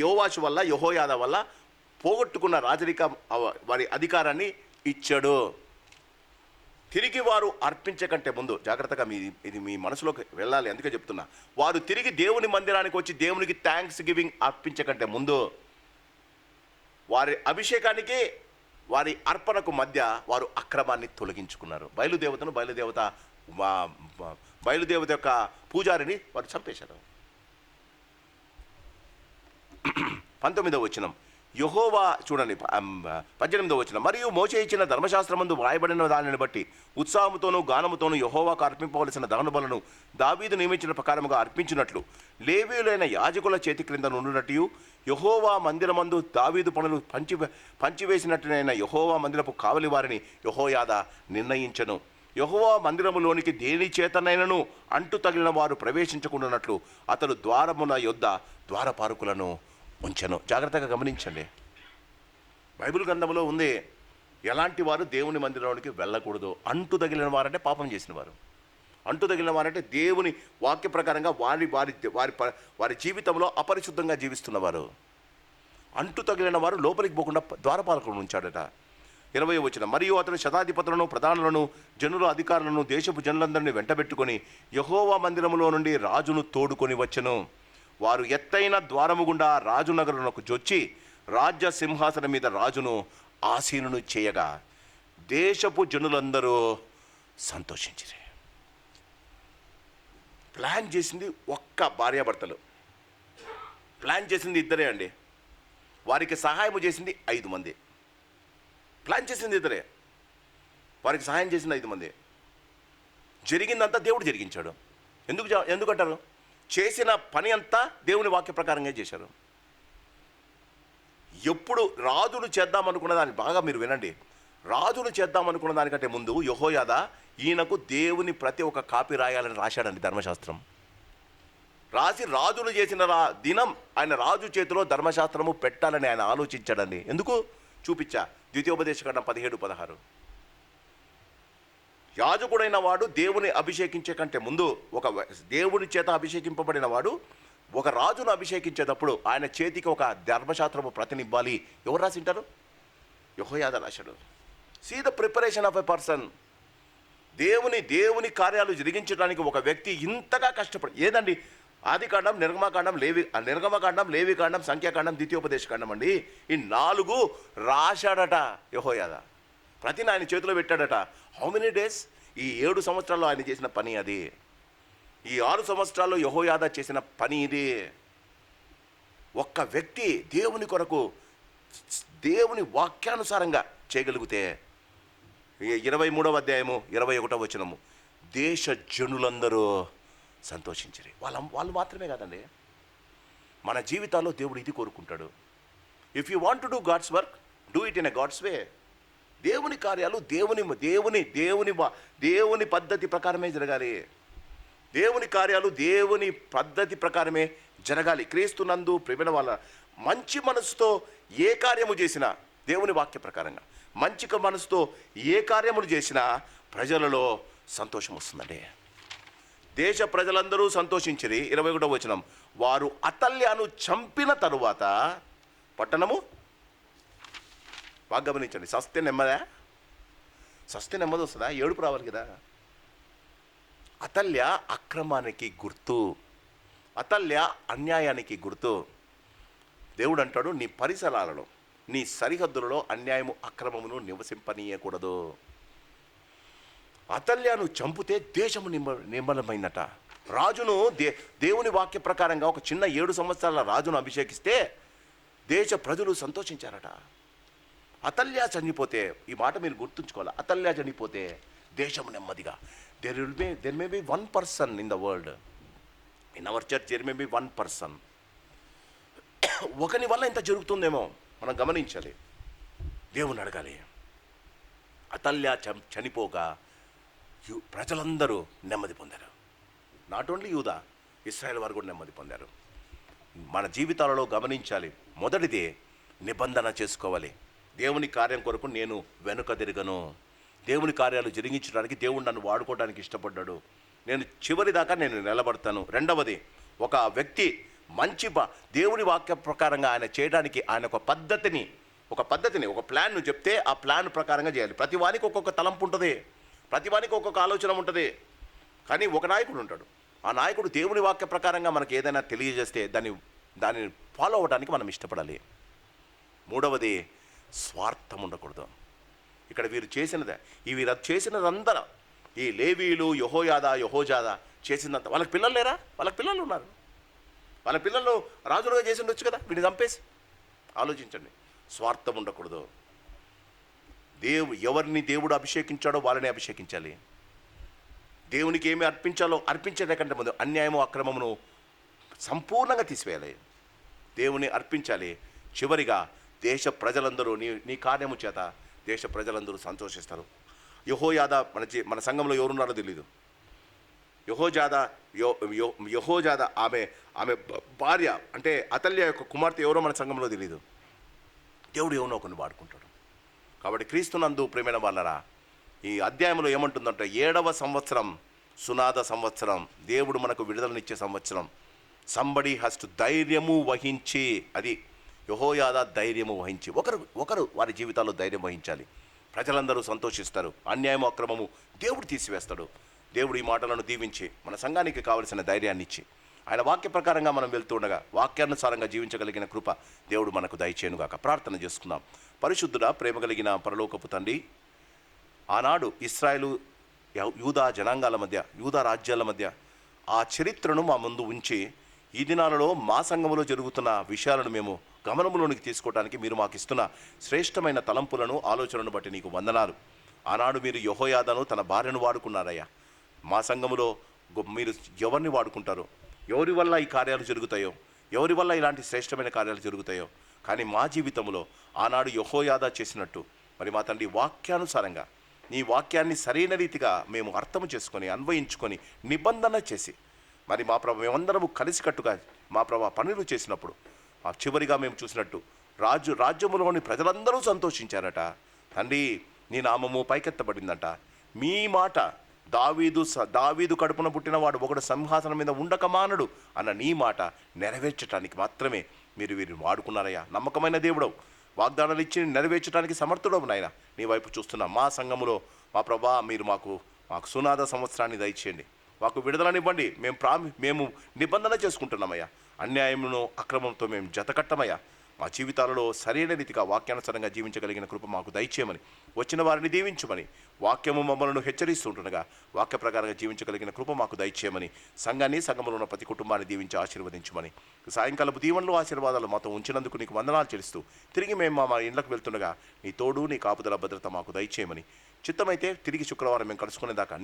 యోవాషు వల్ల, యెహోయాదా వల్ల పోగొట్టుకున్న వారి అధికారాన్ని ఇచ్చాడు. తిరిగి వారు అర్పించకంటే ముందు జాగ్రత్తగా ఇది మీ మనసులోకి వెళ్ళాలి. అందుకే చెప్తున్నా, వారు తిరిగి దేవుని మందిరానికి వచ్చి దేవునికి థ్యాంక్స్ గివింగ్ అర్పించకంటే ముందు వారి అభిషేకానికి, వారి అర్పణకు మధ్య వారు అక్రమాన్ని తొలగించుకున్నారు. బయలుదేవత యొక్క పూజారిని వారు చంపేశారు. 19వ వచనం, యెహోవా చూడండి, 18వ వచనం, మరియు మోషే ఇచ్చిన ధర్మశాస్త్రమందు వ్రాయబడిన దానిని బట్టి ఉత్సాహముతోనూ గానముతోనూ యెహోవాకు అర్పింపవలసిన దహన బలులను దావీదు నియమించిన ప్రకారముగా అర్పించినట్లు లేవీయులైన యాజకుల చేతి క్రింద నుండునట్టు యెహోవా మందిరమందు దావీదు పనులు పంచివేసినట్టునైన యెహోవా మందిరపు కావలి వారిని యెహోయాదా నిర్ణయించను. యెహోవా మందిరములోనికి దేని చేతనైనను అంటు తగిలిన వారు ప్రవేశించకుండానట్లు అతడు ద్వారముల యొద్ద ద్వారపాలకులను ఉంచెను. జాగ్రత్తగా గమనించండి, బైబిల్ గ్రంథంలో ఉంది, ఎలాంటి వారు దేవుని మందిరంలోనికి వెళ్ళకూడదు. అంటు తగిలిన వారంటే పాపం చేసిన వారు. అంటు తగిలిన వారంటే దేవుని వాక్య ప్రకారంగా వారి జీవితంలో అపరిశుద్ధంగా జీవిస్తున్నవారు. అంటు తగిలిన వారు లోపలికి పోకుండా ద్వారపాలకులను ఉంచాడట. 20వ వచనం, మరియు అతడు శతాధిపతులను, ప్రధానులను, జనుల అధికారులను, దేశపు జనులందరినీ వెంటబెట్టుకొని యెహోవా మందిరములో నుండి రాజును తోడుకొని వచ్చెను. వారు ఎత్తైన ద్వారము గుండా రాజునగరునకు జొచ్చి రాజ్య సింహాసనం మీద రాజును ఆసీనును చేయగా దేశపు జనులందరూ సంతోషించిరి. ప్లాన్ చేసింది ఒక్క భార్యాభర్తలు, ప్లాన్ చేసింది ఇద్దరే అండి. వారికి సహాయం చేసింది 5 మంది. ప్లాన్ చేసింది ఇద్దరే, వారికి సహాయం చేసింది 5 మంది. జరిగిందంతా దేవుడు జరిగించాడు. ఎందుకంటారు? చేసిన పని అంతా దేవుని వాక్య ప్రకారంగా చేశారు. ఎప్పుడు రాజులు చేద్దామనుకున్న దాన్ని బాగా మీరు వినండి, రాజులు చేద్దామనుకున్న దానికంటే ముందు యెహోయాదా ఈయనకు దేవుని ప్రతి ఒక్క కాపీ రాయాలని రాశాడండి ధర్మశాస్త్రం. రాసి రాజులు చేసిన దినం ఆయన రాజు చేతిలో ధర్మశాస్త్రము పెట్టాలని ఆయన ఆలోచించాడండి. ఎందుకు చూపించా, ద్వితీయోపదేశకాండం 17-16. యాజకుడైన వాడు దేవుని అభిషేకించే కంటే ముందు, దేవుని చేత అభిషేకింపబడిన వాడు ఒక రాజును అభిషేకించేటప్పుడు ఆయన చేతికి ఒక ధర్మశాస్త్రము ప్రతినివ్వాలి. ఎవరు రాసింటారు? యెహోయాదా రాశాడు. See the preparation of a person. దేవుని కార్యాలు జరిగించడానికి ఒక వ్యక్తి ఇంతగా కష్టపడి, ఏదండి ఆదికాండం, నిర్గమకాండం, లేవికాండం, సంఖ్యాకాండం, ద్వితీయోపదేశకాండం అండి, ఈ 4 రాశాడట యెహోయాదా. ప్రతిని ఆయన చేతిలో పెట్టాడట. How many days? ఈ 7 సంవత్సరాల్లో ఆయన చేసిన పని అది. ఈ 6 సంవత్సరాల్లో యెహోయాదా చేసిన పని ఇది. ఒక్క వ్యక్తి దేవుని కొరకు దేవుని వాక్యానుసారంగా చేయగలిగితే 23వ అధ్యాయము 21వ వచనము, దేశ జనులందరూ సంతోషించరు. వాళ్ళు మాత్రమే కాదండి, మన జీవితాల్లో దేవుడు ఇది కోరుకుంటాడు. If you want to do God's work, do it in a God's way. దేవుని కార్యాలు దేవుని పద్ధతి ప్రకారమే జరగాలి. దేవుని కార్యాలు దేవుని పద్ధతి ప్రకారమే జరగాలి. క్రీస్తునందు ప్రేమైన వాళ్ళ మంచి మనసుతో ఏ కార్యము చేసినా దేవుని వాక్య ప్రకారంగా మంచి మనసుతో ఏ కార్యములు చేసినా ప్రజలలో సంతోషం వస్తుందండి. దేశ ప్రజలందరూ సంతోషించిరి. 21వ వచనం, వారు అతల్యాను చంపిన తరువాత పట్టణము, బాగా గమనించండి, సస్తే నెమ్మది వస్తుందా? ఏడుపు రావాలి కదా. అతల్య అక్రమానికి గుర్తు, అతల్య అన్యాయానికి గుర్తు. దేవుడు అంటాడు, నీ పరిసరాలలో నీ సరిహద్దులలో అన్యాయము అక్రమమును నివసింపనీయకూడదు. అతల్యాను చంపితే దేశము నిర్మలమైనట. రాజును దేవుని వాక్య ప్రకారంగా ఒక చిన్న 7 సంవత్సరాల రాజును అభిషేకిస్తే దేశ ప్రజలు సంతోషించారట. అతల్య చనిపోతే, ఈ మాట మీరు గుర్తుంచుకోవాలి, అతల్య చనిపోతే దేశము నెమ్మదిగా. There may be one person in the world, in our church there may be one person. ఒకని వల్ల ఇంత జరుగుతుందేమో మనం గమనించాలి, దేవుని అడగాలి. అతల్య చనిపోగా ప్రజలందరూ నెమ్మది పొందారు. నాట్ ఓన్లీ యూదా, ఇశ్రాయేల్ వారు కూడా నెమ్మది పొందారు. మన జీవితాలలో గమనించాలి, మొదటిది నిబంధన చేసుకోవాలి. దేవుని కార్యం కొరకు నేను వెనుక తిరగను. దేవుని కార్యాలు జరిగించడానికి దేవుడు నన్ను వాడుకోవడానికి ఇష్టపడ్డాడు. నేను చివరి దాకా నేను నిలబడతాను. రెండవది, ఒక వ్యక్తి మంచి దేవుని వాక్య ప్రకారంగా ఆయన చేయడానికి ఆయన ఒక పద్ధతిని ఒక ప్లాన్ను చెప్తే ఆ ప్లాన్ ప్రకారంగా చేయాలి. ప్రతి వానికి ఒక్కొక్క తలంపు ఉంటుంది, ప్రతి వానికి ఒక్కొక్క ఆలోచన ఉంటుంది. కానీ ఒక నాయకుడు ఉంటాడు, ఆ నాయకుడు దేవుని వాక్య ప్రకారంగా మనకు ఏదైనా తెలియజేస్తే దాన్ని ఫాలో అవ్వడానికి మనం ఇష్టపడాలి. మూడవది, స్వార్థం ఉండకూడదు. ఇక్కడ వీరు చేసినదంతా ఈ లేవీయులు, యెహోజాదా చేసినంత, వాళ్ళకి పిల్లలు లేరా? వాళ్ళకి పిల్లలు ఉన్నారు. వాళ్ళ పిల్లలు రాజులుగా చేసి ఉండొచ్చు కదా, వీడిని చంపేసి. ఆలోచించండి, స్వార్థం ఉండకూడదు. ఎవరిని దేవుడు అభిషేకించాడో వాళ్ళని అభిషేకించాలి. దేవునికి ఏమి అర్పించాలో అర్పించే కంటే ముందు అన్యాయము అక్రమమును సంపూర్ణంగా తీసివేయాలి. దేవుని అర్పించాలి. చివరిగా దేశ ప్రజలందరూ నీ కార్యము చేత దేశ ప్రజలందరూ సంతోషిస్తారు. యెహోయాదా మన సంఘంలో ఎవరున్నారో తెలీదు. యెహోజాదా ఆమె భార్య అంటే అతల్య యొక్క కుమార్తె ఎవరో మన సంఘంలో తెలీదు. దేవుడు ఎవరినో కొన్ని వాడుకుంటాడు. కాబట్టి క్రీస్తునందు ప్రేమైన వాళ్ళరా, ఈ అధ్యాయంలో ఏమంటుందంటే 7వ సంవత్సరం సునాద సంవత్సరం, దేవుడు మనకు విడుదలనిచ్చే సంవత్సరం. సంబడి హస్ టు ధైర్యము వహించి, అది యెహోయాదా ధైర్యము వహించి, ఒకరు వారి జీవితాల్లో ధైర్యం వహించాలి. ప్రజలందరూ సంతోషిస్తారు. అన్యాయము అక్రమము దేవుడు తీసివేస్తాడు. దేవుడు ఈ మాటలను దీవించి మన సంఘానికి కావలసిన ధైర్యాన్ని ఇచ్చి ఆయన వాక్య ప్రకారంగా మనం వెళ్తూ ఉండగా వాక్యానుసారంగా జీవించగలిగిన కృప దేవుడు మనకు దయచేయునుగాక. ప్రార్థన చేసుకుందాం. పరిశుద్ధుడా, ప్రేమ కలిగిన పరలోకపు తండ్రి, ఆనాడు ఇశ్రాయేలు యూదా జనాంగాల మధ్య, యూదా రాజ్యాల మధ్య ఆ చరిత్రను మా ముందు ఉంచి ఈ దినాలలో మా సంఘములో జరుగుతున్న విషయాలను మేము గమనంలోనికి తీసుకోవడానికి మీరు మాకు ఇస్తున్న శ్రేష్టమైన తలంపులను, ఆలోచనలను బట్టి నీకు వందనాలు. ఆనాడు మీరు యెహోయాదాను తన భార్యను వాడుకున్నారయ్యా. మా సంఘములో మీరు ఎవరిని వాడుకుంటారో, ఎవరి వల్ల ఈ కార్యాలు జరుగుతాయో, ఎవరి వల్ల ఇలాంటి శ్రేష్టమైన కార్యాలు జరుగుతాయో, కానీ మా జీవితంలో ఆనాడు యెహోయాదా చేసినట్టు మరి మా తండ్రి వాక్యానుసారంగా నీ వాక్యాన్ని సరైన రీతిగా మేము అర్థం చేసుకొని అన్వయించుకొని నిబంధన చేసి మరి మా ప్రభు మేమందరము కలిసికట్టుగా మా ప్రభు పనులు చేసినప్పుడు ఆ చివరిగా మేము చూసినట్టు రాజ్యములోని ప్రజలందరూ సంతోషించారట. తండ్రి, నీ నామము పైకెత్తబడిందంట. మీ మాట దావీదు కడుపున పుట్టినవాడు ఒకడు సింహాసనం మీద ఉండక మానడు అన్న నీ మాట నెరవేర్చడానికి మాత్రమే మీరు వీరిని వాడుకున్నారయ్యా. నమ్మకమైన దేవుడవు, వాగ్దానాలు ఇచ్చి నెరవేర్చడానికి సమర్థుడవు నాయన. నీ వైపు చూస్తున్నా మా సంఘములో మా ప్రభా మీరు మాకు సునాద సంవత్సరాన్ని దయచేయండి. మాకు విడుదలనివ్వండి. మేము నిబంధన చేసుకుంటున్నామయ్యా. అన్యాయమును అక్రమంతో మేము జతకట్టమయ్యా. మా జీవితాలలో సరైన రీతిగా వాక్యానుసారంగా జీవించగలిగిన కృప మాకు దయచేయమని, వచ్చిన వారిని దీవించమని, వాక్యము మమ్మలను హెచ్చరిస్తుంటుండగా వాక్య ప్రకారంగా జీవించగలిగిన కృప మాకు దయచేయమని, సంఘంలో ఉన్న ప్రతి కుటుంబాన్ని దీవించి ఆశీర్వదించమని, సాయంకాలపు దీవెనలు ఆశీర్వాదాలు మాతో ఉంచినందుకు నీకు వందనాలు చెల్లిస్తూ తిరిగి మేము మా ఇళ్ళకు వెళ్తుండగా నీ తోడు, నీ కాపుదల భద్రత మాకు దయచేయమని, చిత్తమైతే తిరిగి శుక్రవారం మేము కలుసుకునేదాకా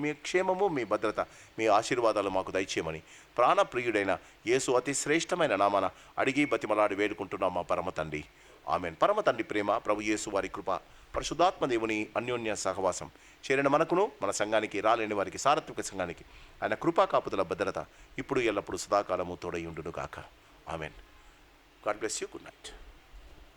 మీ క్షేమము, మీ భద్రత, మీ ఆశీర్వాదాలు మాకు దయచేయమని ప్రాణప్రియుడైన యేసు అతి శ్రేష్టమైన నామాన అడిగి బతిమలాడి వేడుకుంటున్నాం మా పరమ తండ్రి. ఆమెన్. పరమ తండ్రి ప్రేమ, ప్రభు యేసు వారి కృప, పరిశుద్ధాత్మ దేవుని అన్యోన్య సహవాసం చేరిన మనకును, మన సంఘానికి, రాలేని వారికి, సారథ్విక సంఘానికి ఆయన కృపా కాపుదల భద్రత ఇప్పుడు ఎల్లప్పుడూ సదాకాలము తోడై ఉండును గాక. Amen. God bless you. Good night.